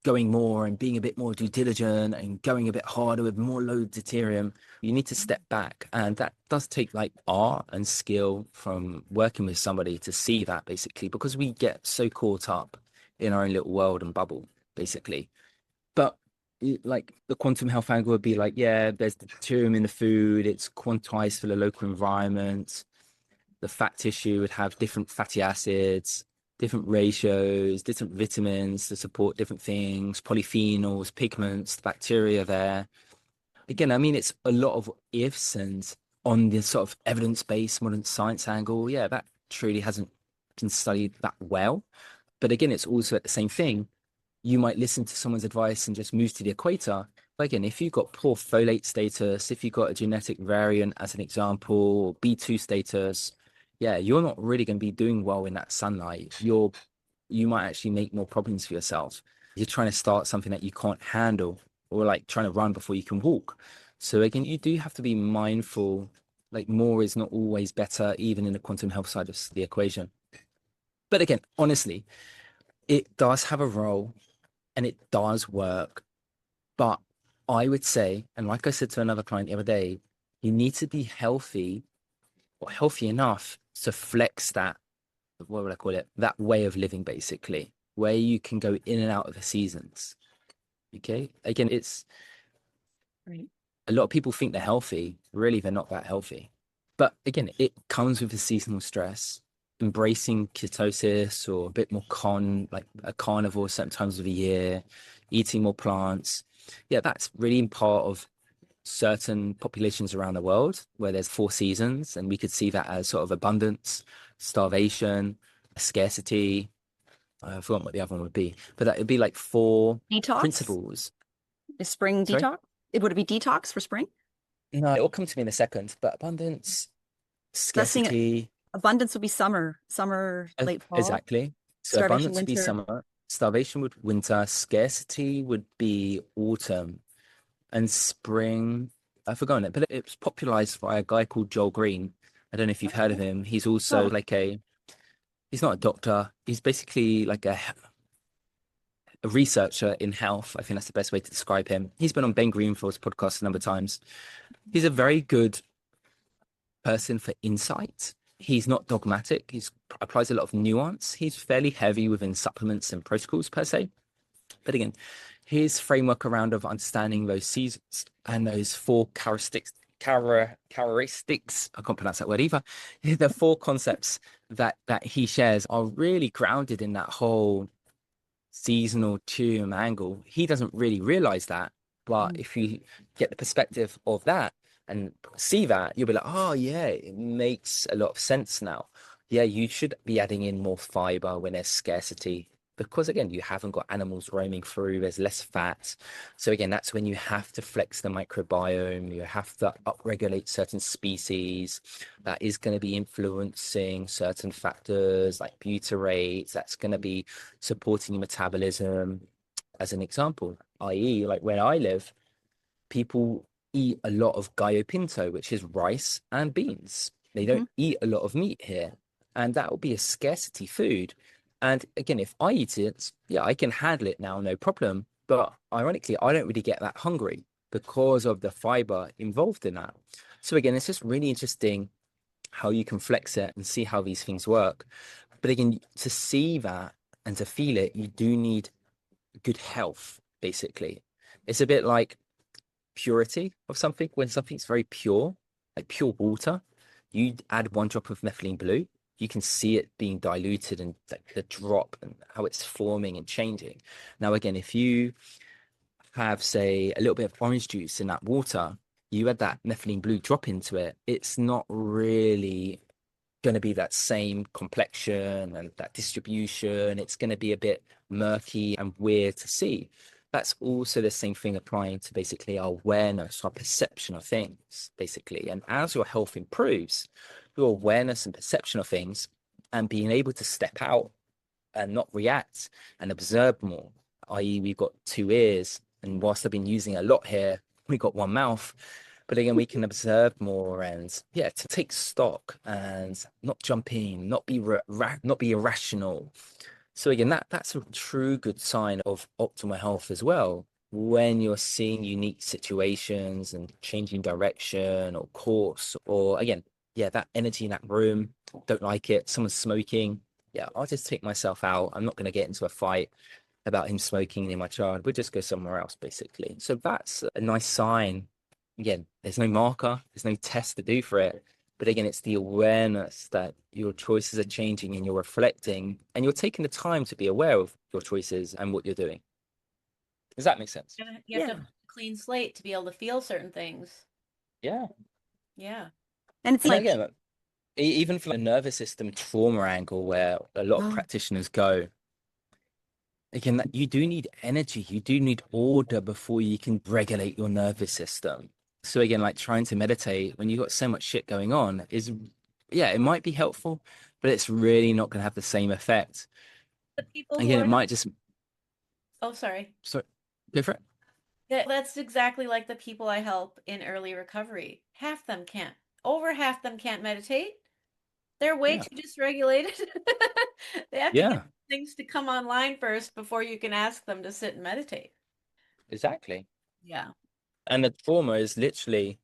going more and being a bit more due diligent and going a bit harder with more low deuterium, you need to step back. And that does take like art and skill from working with somebody to see that basically, because we get so caught up in our own little world and bubble, basically. But like the quantum health angle would be like, yeah, there's the deuterium in the food, it's quantized for the local environment. The fat tissue would have different fatty acids, different ratios, different vitamins to support different things, polyphenols, pigments, the bacteria there. Again, I mean, it's a lot of ifs, and on the sort of evidence-based modern science angle, yeah, that truly hasn't been studied that well. But again, it's also at the same thing. You might listen to someone's advice and just move to the equator. But again, if you've got poor folate status, if you've got a genetic variant, as an example, B2 status, yeah, you're not really going to be doing well in that sunlight. You might actually make more problems for yourself. You're trying to start something that you can't handle, or like trying to run before you can walk. So again, you do have to be mindful. Like more is not always better, even in the quantum health side of the equation. But again, honestly, it does have a role and it does work. But I would say, and like I said to another client the other day, you need to be healthy or healthy enough to flex that, what would I call it? That way of living, basically, where you can go in and out of the seasons. Okay. Again, it's Right. a lot of people think they're healthy. Really, they're not that healthy. But again, it comes with the seasonal stress. Embracing ketosis or a bit more like a carnivore certain times of the year, eating more plants. Yeah, that's really part of certain populations around the world where there's 4 seasons, and we could see that as sort of abundance, starvation, scarcity. I forgot what the other one would be, but that would be like 4 Detox? principles. Is spring Sorry? detox? Would it be detox for spring? No, it will come to me in a second, but abundance, So that's seeing scarcity, abundance would be summer, late fall. exactly. So Starvation, abundance would be winter. summer, starvation would winter, scarcity would be autumn, and spring. I've forgotten it, but it was popularized by a guy called Joel Green. I don't know if you've heard of Okay. him. He's also Oh, like he's not a doctor. He's basically like a researcher in health. I think that's the best way to describe him. He's been on Ben Greenfield's podcast a number of times. He's a very good person for insight. He's not dogmatic. He applies a lot of nuance. He's fairly heavy within supplements and protocols per se. But again, his framework around of understanding those seasons and those 4 characteristics, I can't pronounce that word either. The 4 concepts that he shares are really grounded in that whole seasonal tune angle. He doesn't really realize that, but if you get the perspective of that and see that, you'll be like, oh yeah, it makes a lot of sense now. Yeah, you should be adding in more fiber when there's scarcity, because again, you haven't got animals roaming through, there's less fat. So again, that's when you have to flex the microbiome, you have to upregulate certain species. That is going to be influencing certain factors like butyrate, that's going to be supporting your metabolism. As an example, i.e., like where I live, people eat a lot of gallo pinto, which is rice and beans. They don't eat a lot of meat here, and that will be a scarcity food. And again, if I eat it, yeah, I can handle it now, no problem. But ironically, I don't really get that hungry because of the fiber involved in that. So again, it's just really interesting how you can flex it and see how these things work. But again, to see that and to feel it, you do need good health, basically. It's a bit like purity of something. When something's very pure, like pure water, you add 1 drop of methylene blue, you can see it being diluted and like the drop and how it's forming and changing. Now, again, if you have, say, a little bit of orange juice in that water, you add that methylene blue drop into it, it's not really going to be that same complexion and that distribution. It's going to be a bit murky and weird to see. That's also the same thing applying to basically our awareness, our perception of things, basically. And as your health improves, your awareness and perception of things and being able to step out and not react and observe more, i.e., we've got 2 ears, and whilst I've been using it a lot here, we got 1 mouth. But again, we can observe more and to take stock and not jump in, not be irrational. So again, that's a true good sign of optimal health as well. When you're seeing unique situations and changing direction or course, or again, that energy in that room, don't like it. Someone's smoking. Yeah, I'll just take myself out. I'm not going to get into a fight about him smoking near my child. We'll just go somewhere else, basically. So that's a nice sign. Again, there's no marker, there's no test to do for it. But again, it's the awareness that your choices are changing and you're reflecting and you're taking the time to be aware of your choices and what you're doing. Does that make sense? You have to have a clean slate to be able to feel certain things. Yeah. Yeah. And it's like, again, even from a nervous system trauma angle where a lot of practitioners go, again, that you do need energy, you do need order before you can regulate your nervous system. So again, like trying to meditate when you've got so much shit going on is, it might be helpful, but it's really not going to have the same effect. The people again, it might just. Oh, sorry. So go for it. That's exactly like the people I help in early recovery. Over half them can't meditate. They're way too dysregulated. They have to get things to come online first before you can ask them to sit and meditate. Exactly. Yeah. And the trauma is literally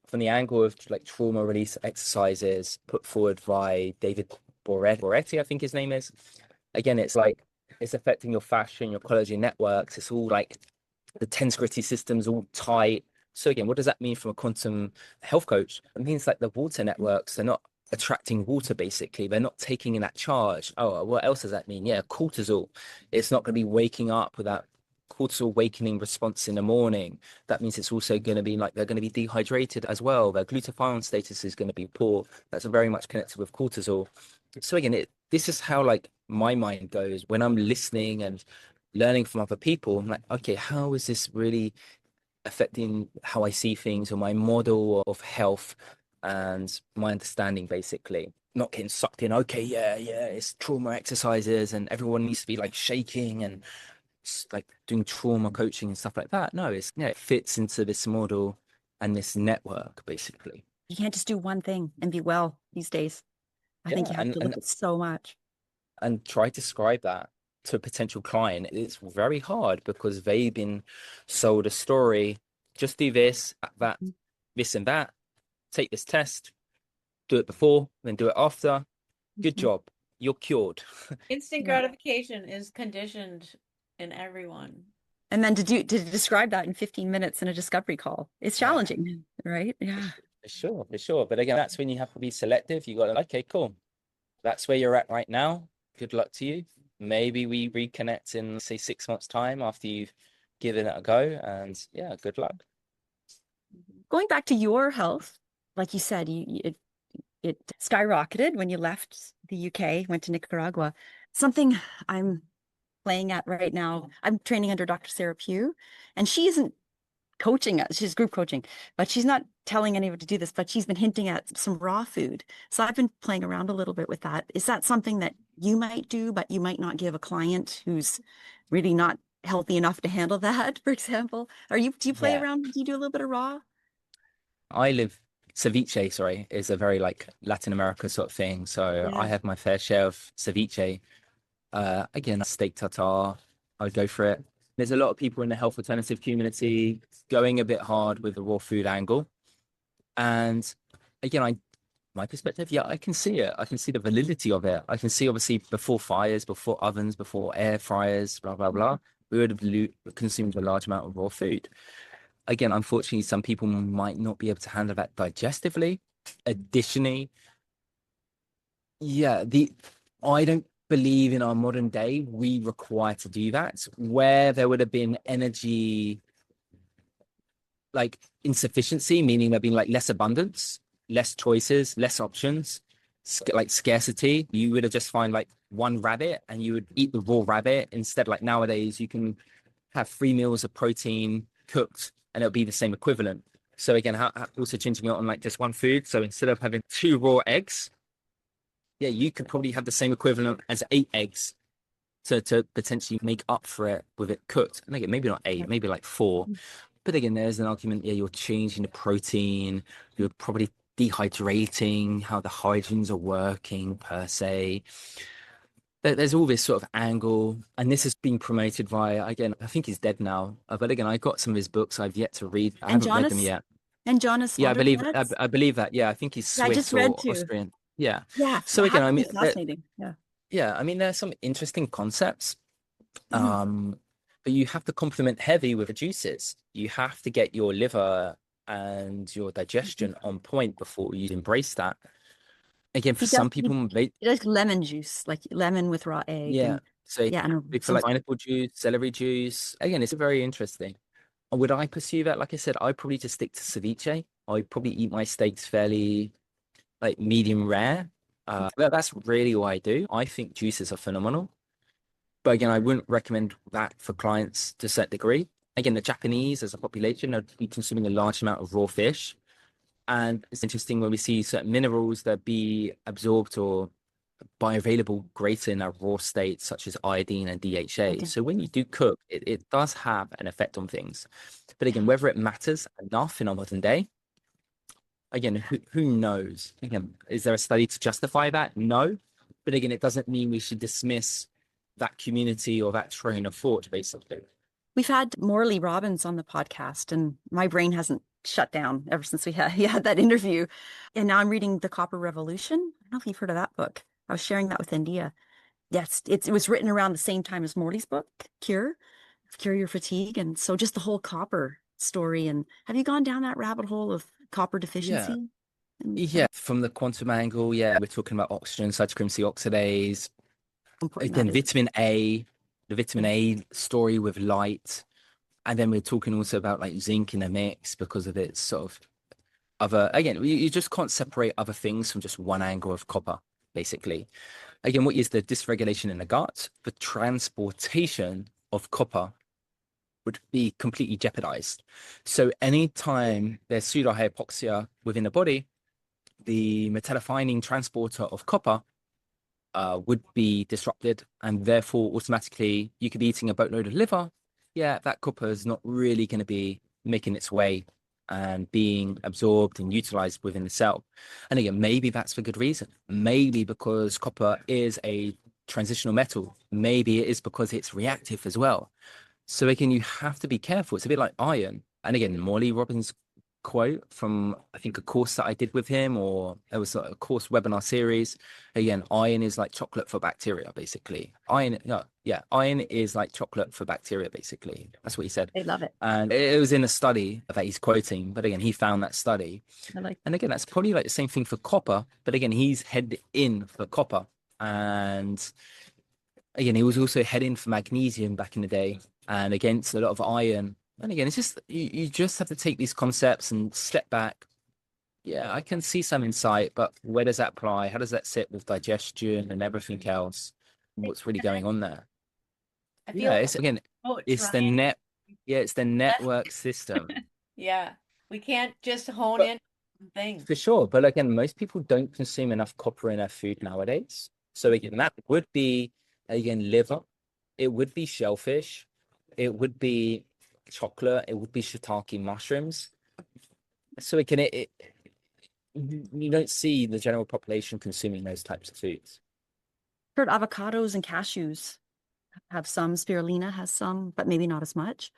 from the angle of like trauma release exercises put forward by David Boretti, I think his name is. Again, it's like it's affecting your fascia and your collagen networks. It's all like the tense-gritty system's all tight. So again, what does that mean from a quantum health coach? It means like the water networks, they're not attracting water, basically. They're not taking in that charge. Oh, what else does that mean? Cortisol. It's not going to be waking up with that cortisol awakening response in the morning. That means it's also going to be like they're going to be dehydrated as well. Their glutathione status is going to be poor. That's very much connected with cortisol. So again, this is how like my mind goes when I'm listening and learning from other people. I'm like, okay, how is this really affecting how I see things or my model of health and my understanding, basically? Not getting sucked in, okay, it's trauma exercises and everyone needs to be like shaking and like doing trauma coaching and stuff like that. No, it fits into this model and this network, basically. You can't just do one thing and be well these days. I think you have to look at so much. And try to describe that to a potential client. It's very hard because they've been sold a story. Just do this, that, this and that. Take this test. Do it before, then do it after. Good job. You're cured. Instant gratification is conditioned in everyone. And then to describe that in 15 minutes in a discovery call, it's challenging, right? Yeah. For sure. But again, that's when you have to be selective. You got to, okay, cool. That's where you're at right now. Good luck to you. Maybe we reconnect in, say, 6 months' time after you've given it a go. And good luck. Going back to your health, like you said, it skyrocketed when you left the UK, went to Nicaragua. Something I'm playing at right now, I'm training under Dr. Sarah Pugh, and she isn't coaching us. She's group coaching, but she's not telling anyone to do this, but she's been hinting at some raw food. So I've been playing around a little bit with that. Is that something that you might do, but you might not give a client who's really not healthy enough to handle that, for example? Do you play around? Do you do a little bit of raw? Ceviche, is a very like Latin America sort of thing. So I have my fair share of ceviche. Again, steak tartare, I would go for it. There's a lot of people in the health alternative community going a bit hard with the raw food angle. And again, my perspective, yeah, I can see it. I can see the validity of it. I can see, obviously, before fires, before ovens, before air fryers, blah, blah, blah, we would have consumed a large amount of raw food. Again, unfortunately, some people might not be able to handle that digestively. Additionally, yeah, I don't believe in our modern day we require to do that, where there would have been energy like insufficiency, meaning there being like less abundance, less choices, less options, like scarcity. You would have just find like one rabbit and you would eat the raw rabbit. Instead, like nowadays, you can have 3 meals of protein cooked and it'll be the same equivalent. So again, also changing it on like just one food. So instead of having 2 raw eggs, yeah, you could probably have the same equivalent as 8 eggs to potentially make up for it with it cooked. And again, maybe not 8, maybe like 4. But again, there's an argument, yeah, you're changing the protein, you're probably dehydrating how the hydrogens are working per se. There's all this sort of angle, and this has been promoted via, again, I think he's dead now, but again, I got some of his books I've yet to read. I And haven't read them Jonas yet. and Jonas Yeah, Lagerfeld. I believe that. Yeah, I think he's Yeah, I just Swiss read or too. Austrian. Yeah. Yeah, So again, I mean, absolutely fascinating. Yeah. yeah, I mean, there's some interesting concepts. Mhm. But you have to complement heavy with the juices. You have to get your liver and your digestion on point before you embrace that. Again, for He does some people, they, he does lemon juice, like lemon with raw egg yeah. and So yeah, and big for some like pineapple juice, celery juice. Again, it's very interesting. Would I pursue that? Like I said, I'd probably just stick to ceviche. I'd probably eat my steaks fairly like medium rare. That's really all I do. I think juices are phenomenal. But again, I wouldn't recommend that for clients to a certain degree. Again, the Japanese as a population are consuming a large amount of raw fish. And it's interesting when we see certain minerals that be absorbed or bioavailable greater in a raw state, such as iodine and DHA. iodine. So when you do cook, it does have an effect on things. But again, whether it matters enough in our modern day, again, who knows? Again, is there a study to justify that? No. But again, it doesn't mean we should dismiss that community or that train of thought, basically. We've had Morley Robbins on the podcast, and my brain hasn't shut down ever since we had that interview. And now I'm reading The Copper Revolution. I don't know if you've heard of that book. I was sharing that with India. Yes, it was written around the same time as Morley's book, Cure Your Fatigue. And so just the whole copper story. And have you gone down that rabbit hole of copper Yeah. deficiency? Yeah. From the quantum angle, yeah, we're talking about oxygen, cytochrome C oxidase. Important that Again, is. vitamin A, the vitamin A story with light. And then we're talking also about like zinc in the mix because of its sort of other, again, you just can't separate other things from just one angle of copper, basically. Again, what is the dysregulation in the gut? The transportation of copper would be completely jeopardized. So anytime there's pseudohypoxia within the body, the metallothionein transporter of copper would be disrupted, and therefore automatically you could be eating a boatload of liver. Yeah, that copper is not really going to be making its way and being absorbed and utilized within the cell. And again, maybe that's for good reason. Maybe because copper is a transitional metal. Maybe it is because it's reactive as well. So again, you have to be careful. It's a bit like iron. And again, Morley Robbins quote from, I think, a course that I did with him, or it was a course webinar series. Again, iron is like chocolate for bacteria, basically. Iron, no, yeah, iron is like chocolate for bacteria, basically. That's what he said. I love it. And it was in a study that he's quoting, but again, he found that study. I like And again, that's probably like the same thing for copper, but again, he's head in for copper. And again, he was also head in for magnesium back in the day and against a lot of iron. And again, it's just you just have to take these concepts and step back. Yeah, I can see some insight, but where does that apply? How does that sit with digestion and everything else? What's really going on there? I feel Yeah, it's again, it's the trying. yeah, it's the network system Yeah, we can't just hone in on things. for sure. But again, most people don't consume enough copper in their food nowadays. So again, that would be again liver, it would be shellfish, it would be chocolate, it would be shiitake mushrooms. So again, you don't see the general population consuming those types of foods. heard avocados and cashews have some. Spirulina has some, but maybe not as much.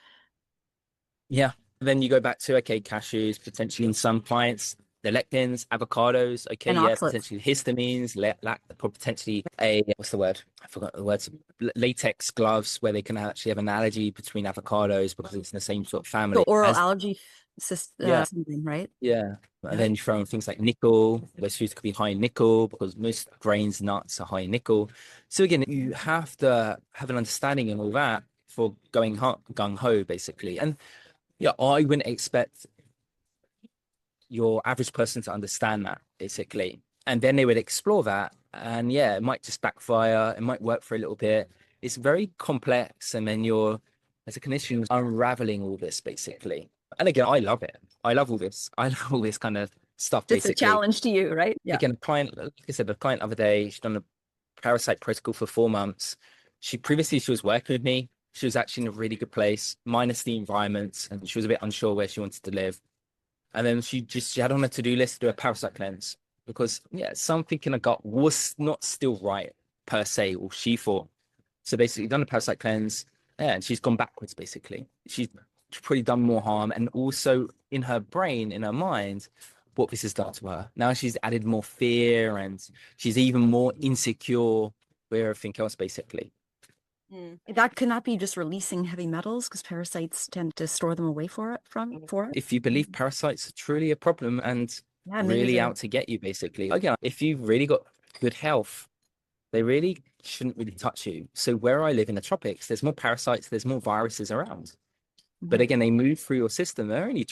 Yeah. Then you go back to, okay, cashews, potentially in some clients, the lectins, avocados, okay, And yeah, oxalates. potentially histamines, potentially a, what's the word? I forgot the words. Latex gloves where they can actually have an allergy between avocados because it's in the same sort of So family oral as, allergy yeah, syndrome, right? yeah. Yeah. And then you throw in things like nickel. Those foods could be high in nickel because most grains, nuts are high in nickel. So again, you have to have an understanding and all that for going gung ho, basically. And yeah, I wouldn't expect your average person to understand that, basically. And then they would explore that. And yeah, it might just backfire. It might work for a little bit. It's very complex. And then you're, as a clinician, unraveling all this, basically. And again, I love it. I love all this. I love all this kind of stuff, It's a basically. challenge to you, right? Yeah. Again, a client, like I said, a client the other day, she's done a parasite protocol for 4 months. She was working with me. She was actually in a really good place, minus the environment, and she was a bit unsure where she wanted to live. And then she had on a to-do list to do a parasite cleanse because yeah, something in her gut was not still right per se, or she thought. So basically done a parasite cleanse, yeah, and she's gone backwards basically. She's probably done more harm, and also in her brain, in her mind, what this has done to her. Now she's added more fear and she's even more insecure with everything else basically. That could not be just releasing heavy metals because parasites tend to store them away for it. If you believe parasites are truly a problem and Yeah, maybe really they're out to get you, basically. Again, if you've really got good health, they really shouldn't really touch you. So where I live in the tropics, there's more parasites, there's more viruses around. But again, they move through your system. They're only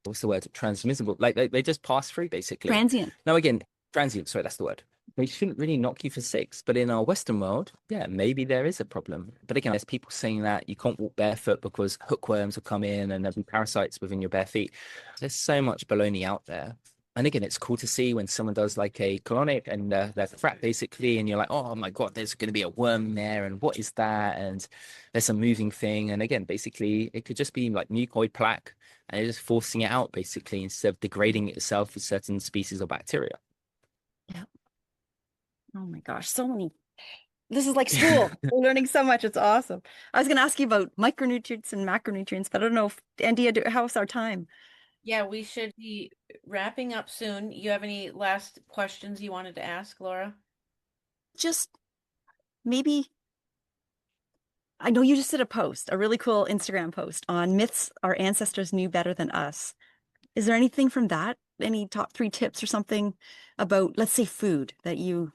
what's the word? Transmissible. Like they just pass through, basically. transient. Now, again, transient, sorry, that's the word. They shouldn't really knock you for six. But in our Western world, yeah, maybe there is a problem. But again, there's people saying that you can't walk barefoot because hookworms will come in and there'll be parasites within your bare feet. There's so much baloney out there. And again, it's cool to see when someone does like a colonic and they're fat basically, and you're like, oh my God, there's going to be a worm there. And what is that? And there's a moving thing. And again, basically, it could just be like mucoid plaque and it's just forcing it out basically instead of degrading it itself with certain species of bacteria. Yeah. Oh my gosh, so many. This is like school. We're learning so much. It's awesome. I was going to ask you about micronutrients and macronutrients, but I don't know if Andy, how's our time? Yeah, we should be wrapping up soon. You have any last questions you wanted to ask, Laura? Just maybe, I know you just did a post, a really cool Instagram post on myths our ancestors knew better than us. Is there anything from that? Any top 3 tips or something about, let's say, food that you,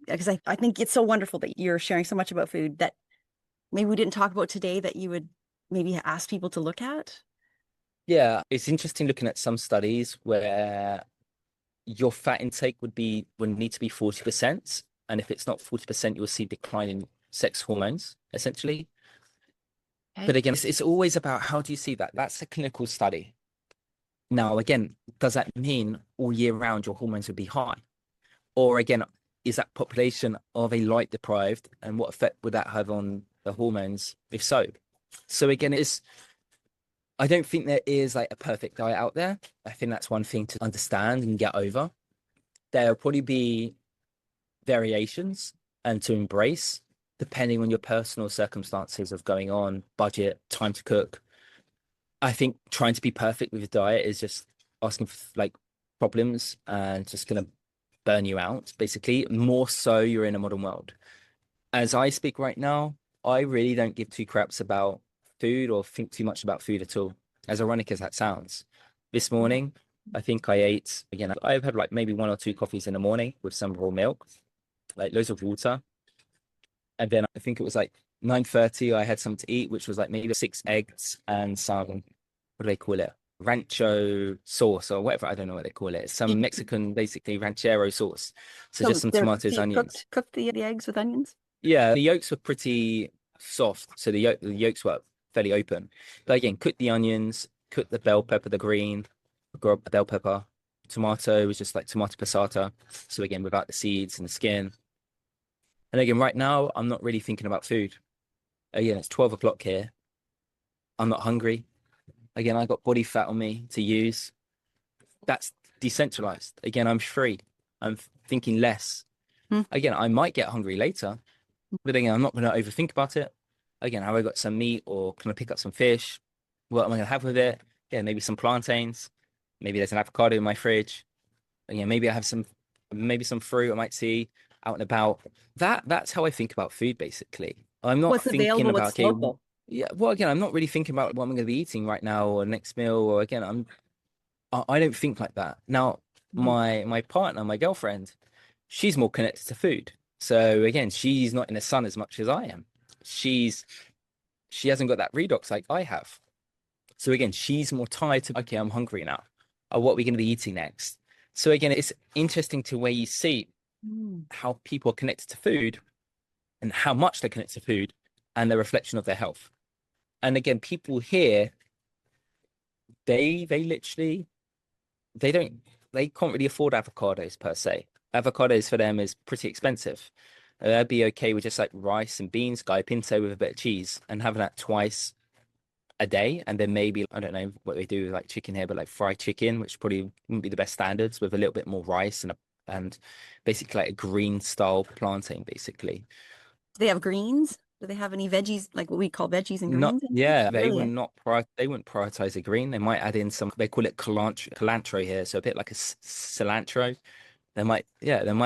because I think it's so wonderful that you're sharing so much about food that maybe we didn't talk about today that you would maybe ask people to look at? Yeah, it's interesting looking at some studies where your fat intake would need to be 40%. And if it's not 40%, you'll see decline in sex hormones, essentially. Okay. But again, it's always about how do you see that? That's a clinical study. Now, again, does that mean all year round your hormones would be high? Or again, is that population, are they light deprived? And what effect would that have on the hormones, if so? So again, I don't think there is like a perfect diet out there. I think that's one thing to understand and get over. There'll probably be variations and to embrace depending on your personal circumstances of going on, budget, time to cook. I think trying to be perfect with your diet is just asking for like problems and just going to burn you out, basically. More so you're in a modern world. As I speak right now, I really don't give two craps about food or think too much about food at all, as ironic as that sounds. This morning, I think I ate, again, I've had like maybe 1 or 2 coffees in the morning with some raw milk, like loads of water. And then I think it was like 9:30, I had something to eat, which was like maybe 6 eggs and some, what do they call it? Rancho sauce or whatever. I don't know what they call it. Some Mexican, basically ranchero sauce. So just some tomatoes, onions. Cooked the eggs with onions? Yeah, the yolks were pretty soft. So the yolks were fairly open. But again, cook the onions, cook the bell pepper, the green, bell pepper. Tomato was just like tomato passata. So again, without the seeds and the skin. And again, right now, I'm not really thinking about food. Again, it's 12 o'clock here. I'm not hungry. Again, I got body fat on me to use. That's decentralized. Again, I'm free. I'm thinking less. Again, I might get hungry later, But again, I'm not going to overthink about it. Again, have I got some meat or can I pick up some fish? What am I going to have with it? Yeah, maybe some plantains. Maybe there's an avocado in my fridge. Again, maybe I have maybe some fruit I might see out and about. That's how I think about food, basically. I'm not What's thinking available, about, what's okay, local. yeah, well, again, I'm not really thinking about what I'm going to be eating right now or next meal. Or again, I don't think like that. Now, Mhm. my partner, my girlfriend, she's more connected to food. So again, she's not in the sun as much as I am. She's she hasn't got that redox like I have. So again, she's more tied to, okay, I'm hungry now. What are we going to be eating next? So again, it's interesting to where you see Mm. how people are connected to food and how much they're connected to food and the reflection of their health. And again, people here, they literally they don't they can't really afford avocados per se. Avocados for them is pretty expensive. They'd be okay with just like rice and beans, gallo pinto with a bit of cheese, and having that twice a day. And then maybe, I don't know what they do with like chicken here, but like fried chicken, which probably wouldn't be the best standards, with a little bit more rice and basically like a green style plantain, basically. Do they have greens? Do they have any veggies, like what we call veggies and Not, greens in there? yeah, Really? Eh? they wouldn't prioritize the green. They might add in some, they call it cilantro here, so a bit like a cilantro. There might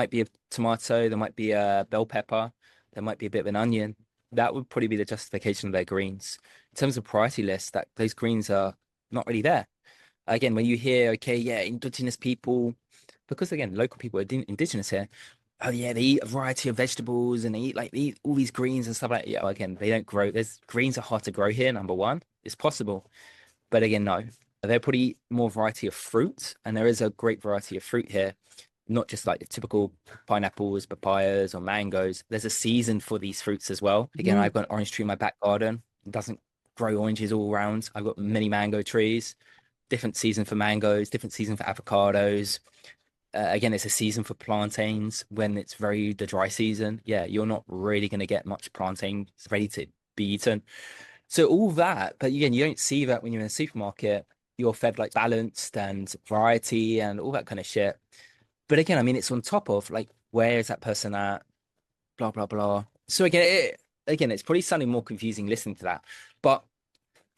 be a tomato, there might be a bell pepper, there might be a bit of an onion. That would probably be the justification of their greens. In terms of priority list, that those greens are not really there. Again, when you hear, okay, yeah, indigenous people, because again, local people are indigenous here. Oh yeah, they eat a variety of vegetables and they eat all these greens and stuff like that. Yeah, again, they don't grow. There's greens are hard to grow here, number one. It's possible. But again, no. They probably eat more variety of fruit, and there is a great variety of fruit here, not just like the typical pineapples, papayas, or mangoes. There's a season for these fruits as well. Again, Mm. I've got an orange tree in my back garden. It doesn't grow oranges all around. I've got many mango trees, different season for mangoes, different season for avocados. Again, it's a season for plantains when it's the dry season. Yeah, you're not really going to get much plantain ready to be eaten. So all that, but again, you don't see that when you're in a supermarket. You're fed like balanced and variety and all that kind of shit. But again, I mean, it's on top of like, where is that person at? Blah, blah, blah. So again, it's probably sounding more confusing listening to that. But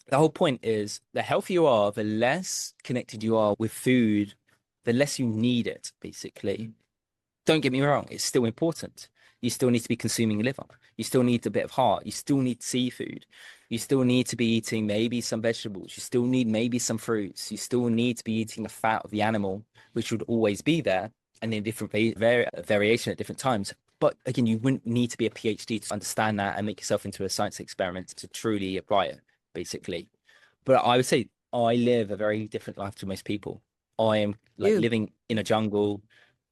the whole point is the healthier you are, the less connected you are with food, the less you need it, basically. Don't get me wrong, it's still important. You still need to be consuming liver. You still need a bit of heart. You still need seafood. You still need to be eating maybe some vegetables. You still need maybe some fruits. You still need to be eating the fat of the animal, which would always be there and in different variation at different times. But again, you wouldn't need to be a PhD to understand that and make yourself into a science experiment to truly apply it, basically. But I would say I live a very different life to most people. I am like You. living in a jungle.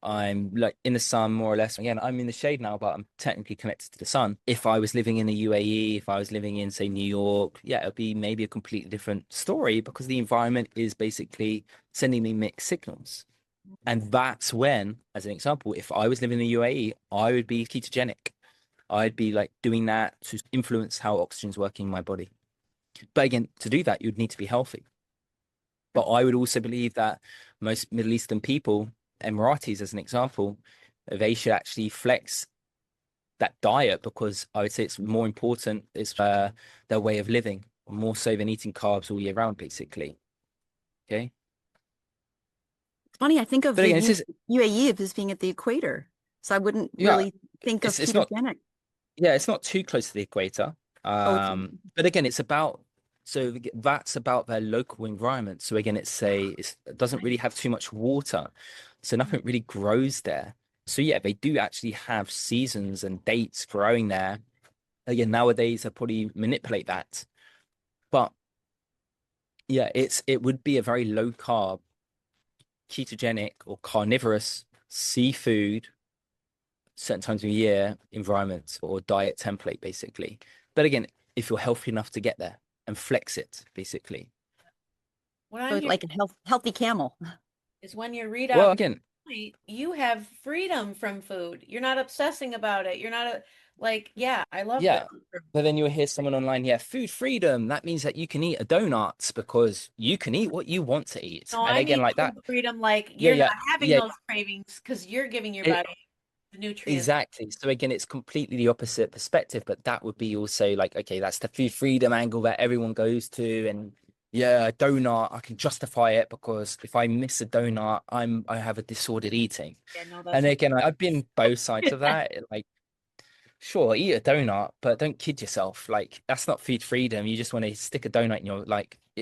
I'm like in the sun more or less. Again, I'm in the shade now, but I'm technically connected to the sun. If I was living in the UAE, if I was living in, say, New York, yeah, it'd be maybe a completely different story because the environment is basically sending me mixed signals. And that's when, as an example, if I was living in the UAE, I would be ketogenic. I'd be like doing that to influence how oxygen's working in my body. But again, to do that, you'd need to be healthy. But I would also believe that most Middle Eastern people, Emiratis as an example, they should actually flex that diet because I would say it's more important. It's their way of living, more so than eating carbs all year round, basically. Okay. It's funny, I think of But the again, it's just, UAE as being at the equator. So I wouldn't yeah, really think of it's not, ketogenic. yeah, it's not too close to the equator. Oh, it's But again, it's about, so that's about their local environment. So again, it doesn't really have too much water. So nothing really grows there. So yeah, they do actually have seasons and dates growing there. Again, nowadays they probably manipulate that. But yeah, it would be a very low carb, ketogenic or carnivorous seafood certain times of the year environment or diet template, basically. But again, if you're healthy enough to get there and flex it, basically. What so I'm it's hearing like a healthy camel. is when you read Well, off again, point, you have freedom from food. You're not obsessing about it. You're not like, yeah, I love this. yeah. But then you'll hear someone online, yeah, food freedom. That means that you can eat a donut because you can eat what you want to eat. No, And I again, mean like food that, freedom, like yeah, you're not yeah, having yeah. those cravings because you're giving your It, body. The nutrients. Exactly. So again, it's completely the opposite perspective, but that would be also like, okay, that's the food freedom angle that everyone goes to. And yeah, a donut, I can justify it because if I miss a donut, I have a disordered eating. Yeah, no, And that's not. again, I've been both sides of that. Like, sure, eat a donut, but don't kid yourself. Like, that's not food freedom. You just want to stick a donut in your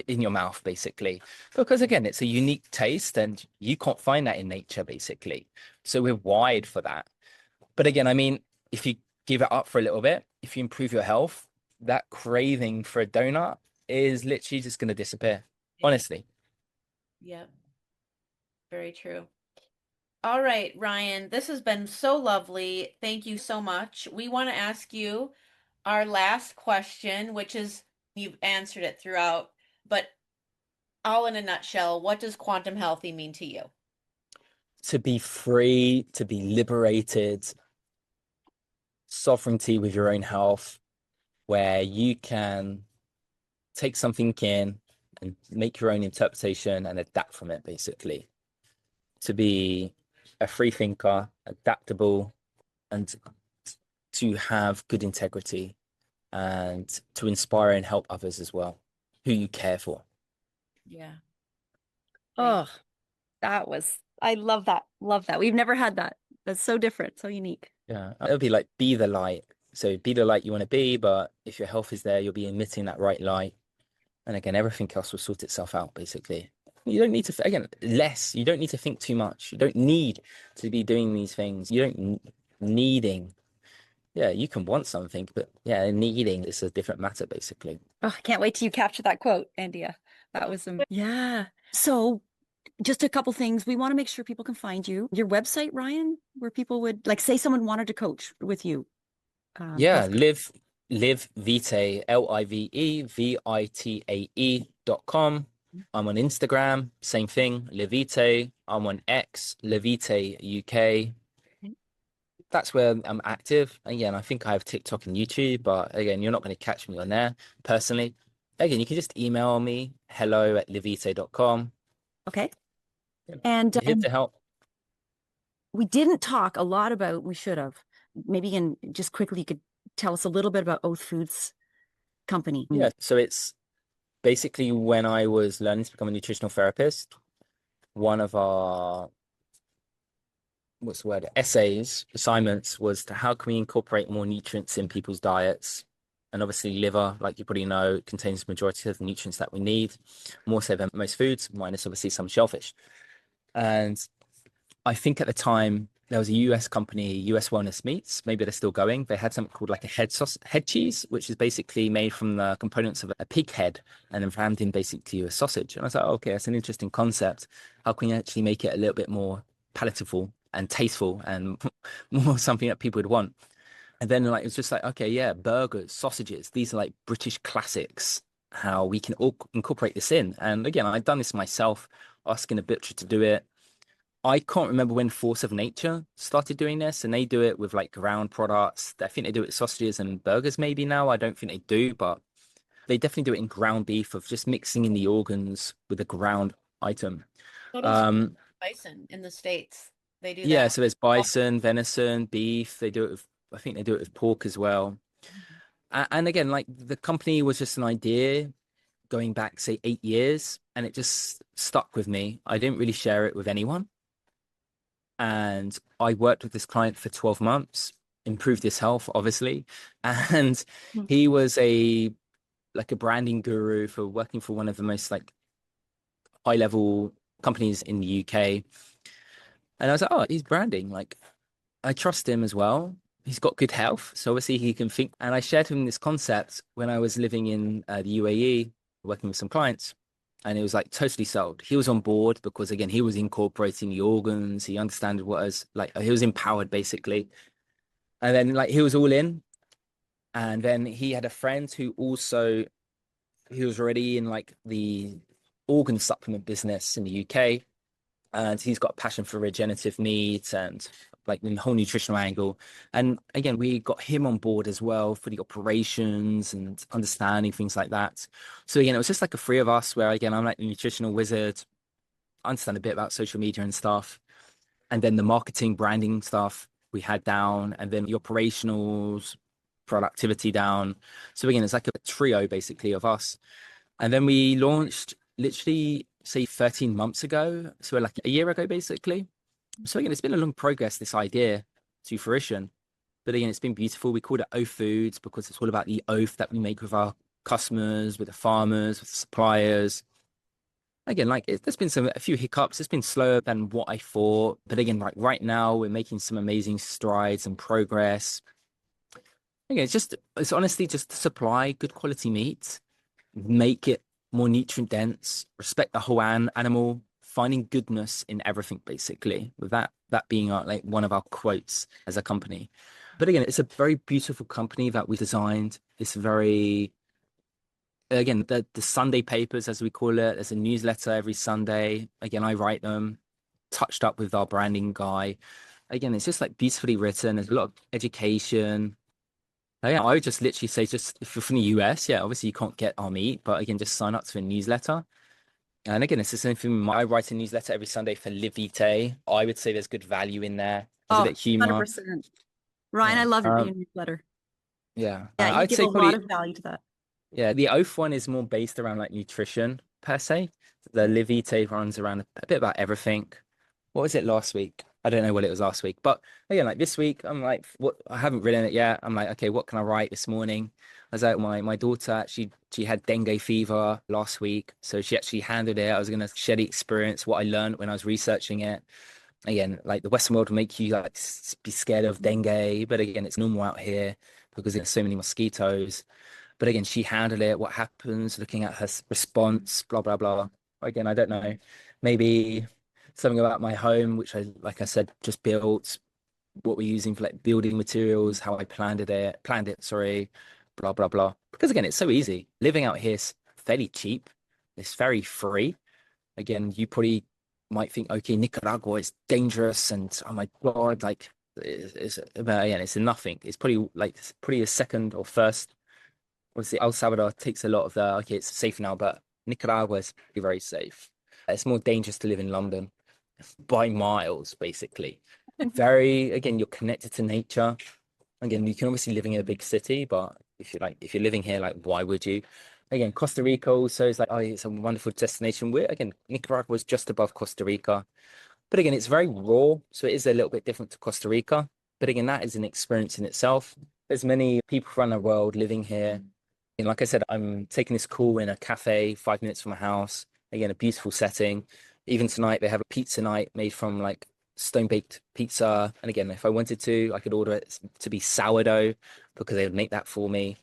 in your mouth, basically. Because again, it's a unique taste and you can't find that in nature, basically. So we're wired for that. But again, I mean, if you give it up for a little bit, if you improve your health, that craving for a donut is literally just going to disappear. Honestly. Yeah, very true. All right, Ryan, this has been so lovely. Thank you so much. We want to ask you our last question, which is you've answered it throughout, but all in a nutshell, what does quantum healthy mean to you? To be free, to be liberated, sovereignty with your own health, where you can take something in and make your own interpretation and adapt from it, basically. To be a free thinker, adaptable, and to have good integrity and to inspire and help others as well, who you care for. Yeah. Oh, I love that. Love that. We've never had that. That's so different, so unique. Yeah, it'll be like be the light. So be the light you want to be, but if your health is there, you'll be emitting that right light. And again, everything else will sort itself out, basically. You don't need to, again, less. You don't need to think too much. You don't need to be doing these things. You don't needing. Yeah, you can want something, but yeah, needing is a different matter, basically. Oh, I can't wait till you capture that quote, Andia. That was yeah. So just a couple things. We want to make sure people can find you. Your website, Ryan, where people would like say someone wanted to coach with you. Yeah, Health coach. live Vitae, LIVEVITAE.com. I'm on Instagram, same thing, Levite. I'm on X, Levite UK. That's where I'm active. Again, I think I have TikTok and YouTube, but again, you're not going to catch me on there personally. Again, you can just email me, hello@levite.com. Okay. Yeah, And here to help. we didn't talk a lot about, we should have. Maybe you can just quickly you could tell us a little bit about Oath Foods Company. Yeah, so it's basically when I was learning to become a nutritional therapist, one of our what's the word, essays, assignments was to how can we incorporate more nutrients in people's diets? And obviously liver, like you probably know, contains the majority of the nutrients that we need, more so than most foods, minus obviously some shellfish. And I think at the time there was a US company, US Wellness Meats, maybe they're still going. They had something called like a head cheese, which is basically made from the components of a pig head and then rammed in basically a sausage. And I was like, okay, that's an interesting concept. How can you actually make it a little bit more palatable and tasteful and more something that people would want? And then like it's just like, okay, yeah, burgers, sausages, these are like British classics, how we can all incorporate this in. And again, I've done this myself, asking a butcher to do it. I can't remember when Force of Nature started doing this, and they do it with like ground products. I think they do it with sausages and burgers maybe now. I don't think they do, but they definitely do it in ground beef of just mixing in the organs with a ground item. So does Um, bison in the States. They do yeah, that. so there's bison, venison, beef. They do it with, I think they do it with pork as well. And again, like the company was just an idea going back, say, 8 years, and it just stuck with me. I didn't really share it with anyone. And I worked with this client for 12 months, improved his health, obviously. And Mhm. he was a like a branding guru for working for one of the most like high level companies in the UK. And I was like, oh, he's branding. Like I trust him as well. He's got good health, so obviously he can think. And I shared with him this concept when I was living in the UAE, working with some clients, and it was like totally sold. He was on board because again, he was incorporating the organs. He understood what was like. He was empowered basically, and then like he was all in. And then he had a friend who also he was already in like the organ supplement business in the UK, and he's got a passion for regenerative meat and like the whole nutritional angle. And again, we got him on board as well for the operations and understanding things like that. So again, it was just like a three of us where again, I'm like the nutritional wizard, I understand a bit about social media and stuff, and then the marketing, branding stuff. we had down, and then the operationals, productivity down. So again, it's like a trio basically of us. And then we launched literally, say, 13 months ago. So like a year ago, basically. So again, it's been a long progress, this idea to fruition. But again, it's been beautiful. We called it O Foods because it's all about the oath that we make with our customers, with the farmers, with the suppliers. Again, like there's been a few hiccups. It's been slower than what I thought. But again, like right now, we're making some amazing strides and progress. Again, it's honestly just to supply good quality meat, make it more nutrient dense, respect the whole animal, finding goodness in everything, basically. With that being our, like one of our quotes as a company. But again, it's a very beautiful company that we designed. It's very, again, the Sunday papers, as we call it. There's a newsletter every Sunday. Again, I write them, touched up with our branding guy. Again, it's just like beautifully written. There's a lot of education. Yeah, I would just literally say, just if you're from the US, yeah, obviously you can't get our meat, but again, just sign up to a newsletter. And again, it's the same thing. I write a newsletter every Sunday for Vitae. I would say there's good value in there. There's a Oh, bit of humor. 100%. Ryan, I Yeah. love your newsletter. Yeah. Yeah, you I'd give say a lot probably, of value to that. yeah, the Oath one is more based around like nutrition per se. The Live Vitae runs around a bit about everything. What was it last week? I don't know what it was last week, but again, like this week, I'm like, what? I haven't written it yet. I'm like, okay, what can I write this morning? I was out. My daughter, she had dengue fever last week, so she actually handled it. I was gonna share the experience, what I learned when I was researching it. Again, like the Western world will make you like be scared of dengue, but again, it's normal out here because there's so many mosquitoes. But again, she handled it. What happens? Looking at her response, blah blah blah. Again, I don't know. Maybe something about my home, which I, like I said, just built. What we're using for like building materials, how I planned it. Sorry, blah blah blah. Because again, it's so easy. Living out here is fairly cheap. It's very free. Again, you probably might think, okay, Nicaragua is dangerous, and oh my God, like but again, it's nothing. It's probably like pretty a second or first. Obviously, El Salvador takes a lot of the, okay, it's safe now, but Nicaragua is very, very safe. It's more dangerous to live in London by miles, basically. Very, again, you're connected to nature. Again, you can obviously living in a big city, but if you're living here, like, why would you? Again, Costa Rica also is like, oh, it's a wonderful destination. Again, Nicaragua is just above Costa Rica. But again, it's very raw, so it is a little bit different to Costa Rica. But again, that is an experience in itself. There's many people around the world living here. And like I said, I'm taking this call in a cafe 5 minutes from my house. Again, a beautiful setting. Even tonight, they have a pizza night made from like stone baked pizza. And again, if I wanted to, I could order it to be sourdough because they would make that for me.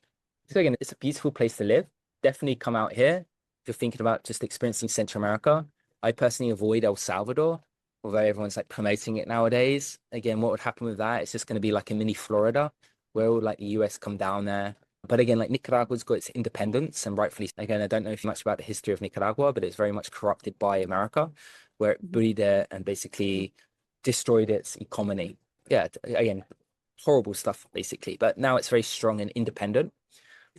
So again, it's a beautiful place to live. Definitely come out here if you're thinking about just experiencing Central America. I personally avoid El Salvador, although everyone's like promoting it nowadays. Again, what would happen with that? It's just going to be like a mini Florida where all like the US come down there. But again, like Nicaragua's got its independence, and rightfully, again, I don't know much about the history of Nicaragua, but it's very much corrupted by America, where it bullied it and basically destroyed its economy. Yeah, again, horrible stuff, basically. But now it's very strong and independent.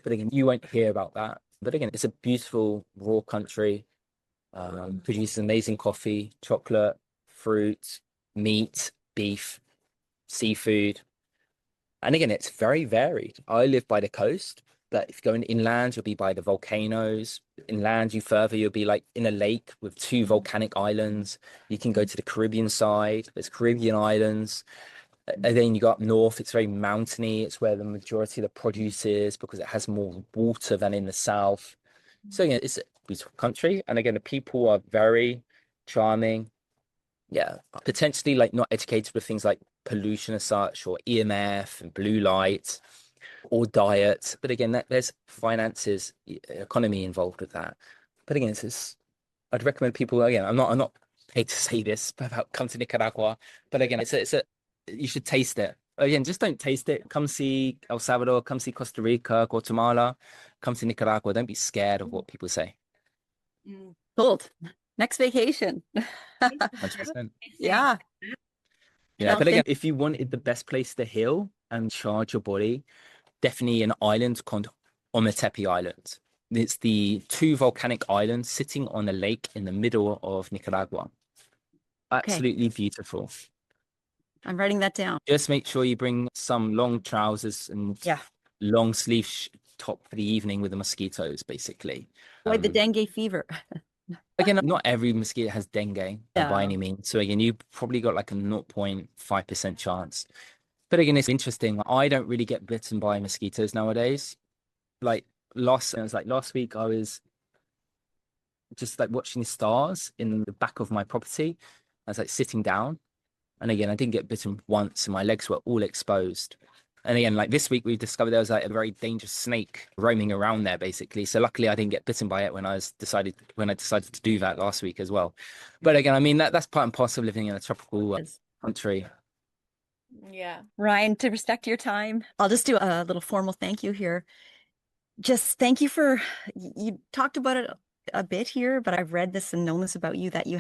But again, you won't hear about that. But again, it's a beautiful, raw country, produces amazing coffee, chocolate, fruit, meat, beef, seafood. And again, it's very varied. I live by the coast, but if you're going inland, you'll be by the volcanoes. Inland, you further, you'll be like in a lake with two volcanic islands. You can go to the Caribbean side. There's Caribbean islands. And then you go up north, it's very mountainy. It's where the majority of the produce is because it has more water than in the south. So again, it's a beautiful country. And again, the people are very charming. Yeah, potentially like not educated with things like pollution as such, or EMF and blue light, or diet. But again, there's finances, economy involved with that. But again, I'd recommend people, again, I'm not paid to say this about come to Nicaragua, but again, you should taste it. Again, just don't taste it. Come see El Salvador, come see Costa Rica, Guatemala, come to Nicaragua. Don't be scared of what people say. Sold. Next vacation. 100%. Yeah. Yeah, but again, if you wanted the best place to heal and charge your body, definitely an island called Ometepe Island. It's the two volcanic islands sitting on a lake in the middle of Nicaragua. Absolutely beautiful. I'm writing that down. Just make sure you bring some long trousers and long sleeve top for the evening with the mosquitoes, basically. Avoid the dengue fever. Again, not every mosquito has dengue by any means. So again, you probably got like a 0.5% chance. But again, it's interesting. I don't really get bitten by mosquitoes nowadays. Like last week, I was just like watching the stars in the back of my property. I was like sitting down. And again, I didn't get bitten once and my legs were all exposed. And again, like this week, we discovered there was like a very dangerous snake roaming around there, basically. So luckily, I didn't get bitten by it when I decided to do that last week as well. But again, I mean, that's part and parcel of living in a tropical country. Yeah. Ryan, to respect your time, I'll just do a little formal thank you here. Just thank you you talked about it a bit here, but I've read this and known this about you, that you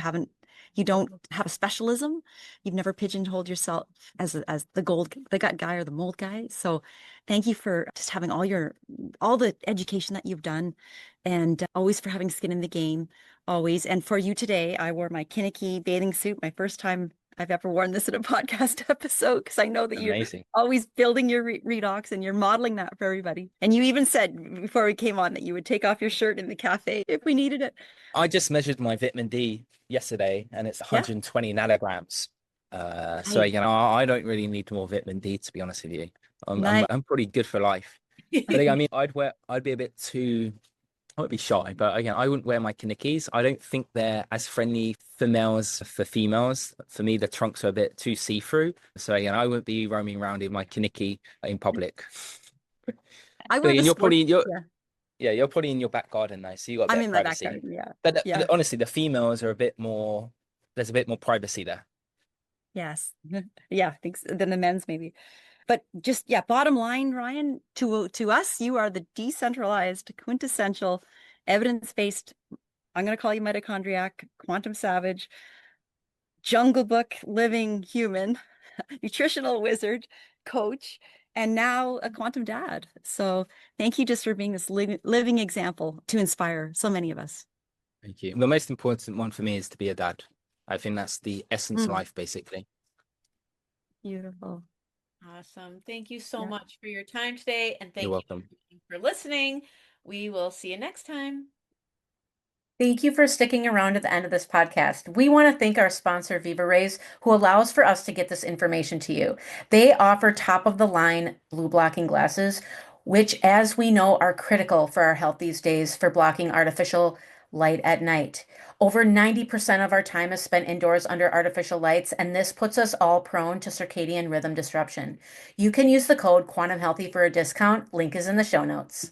don't have a specialism. You've never pigeonholed yourself as the gut guy or the mold guy. So thank you for just having all the education that you've done, and always for having skin in the game, always. And for you today, I wore my Kinnicky bathing suit, my first time I've ever worn this in a podcast episode, because I know that Amazing. You're always building your redox and you're modeling that for everybody. And you even said before we came on that you would take off your shirt in the cafe if we needed it. I just measured my vitamin D yesterday and it's 120 nanograms. So again, I don't really need more vitamin D, to be honest with you. I'm pretty good for life. But again, I mean, I'd be a bit too, I wouldn't be shy, but again, I wouldn't wear my Kinnickys. I don't think they're as friendly for males for females. For me, the trunks are a bit too see-through. So again, I wouldn't be roaming around in my Kinnicky in public. You're probably in your back garden now, so you got a bit of privacy. My back garden, But honestly, the females are a bit more. There's a bit more privacy there. Yes, I think so, than the men's maybe. But just bottom line, Ryan, to us, you are the decentralized, quintessential, evidence-based. I'm going to call you mitochondriac, quantum savage, jungle book living human, nutritional wizard, coach, and now a quantum dad. So thank you just for being this living example to inspire so many of us. Thank you. The most important one for me is to be a dad. I think that's the essence of life, basically. Beautiful. Awesome. Thank you so much for your time today. And thank you for listening. We will see you next time. Thank you for sticking around to the end of this podcast. We want to thank our sponsor, VIVARAYS, who allows for us to get this information to you. They offer top-of-the-line blue blocking glasses, which, as we know, are critical for our health these days for blocking artificial light at night. Over 90% of our time is spent indoors under artificial lights, and this puts us all prone to circadian rhythm disruption. You can use the code QUANTUMHEALTHY for a discount. Link is in the show notes.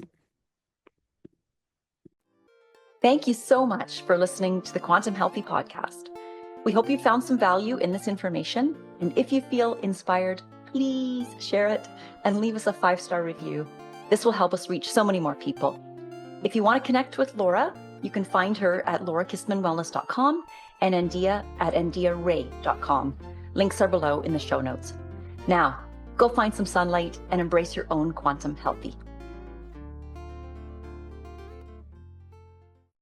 Thank you so much for listening to the Quantum Healthy podcast. We hope you found some value in this information. And if you feel inspired, please share it and leave us a 5-star review. This will help us reach so many more people. If you want to connect with Laura, you can find her at laurakistmanwellness.com and Ndia at ndiaray.com. Links are below in the show notes. Now, go find some sunlight and embrace your own quantum healthy.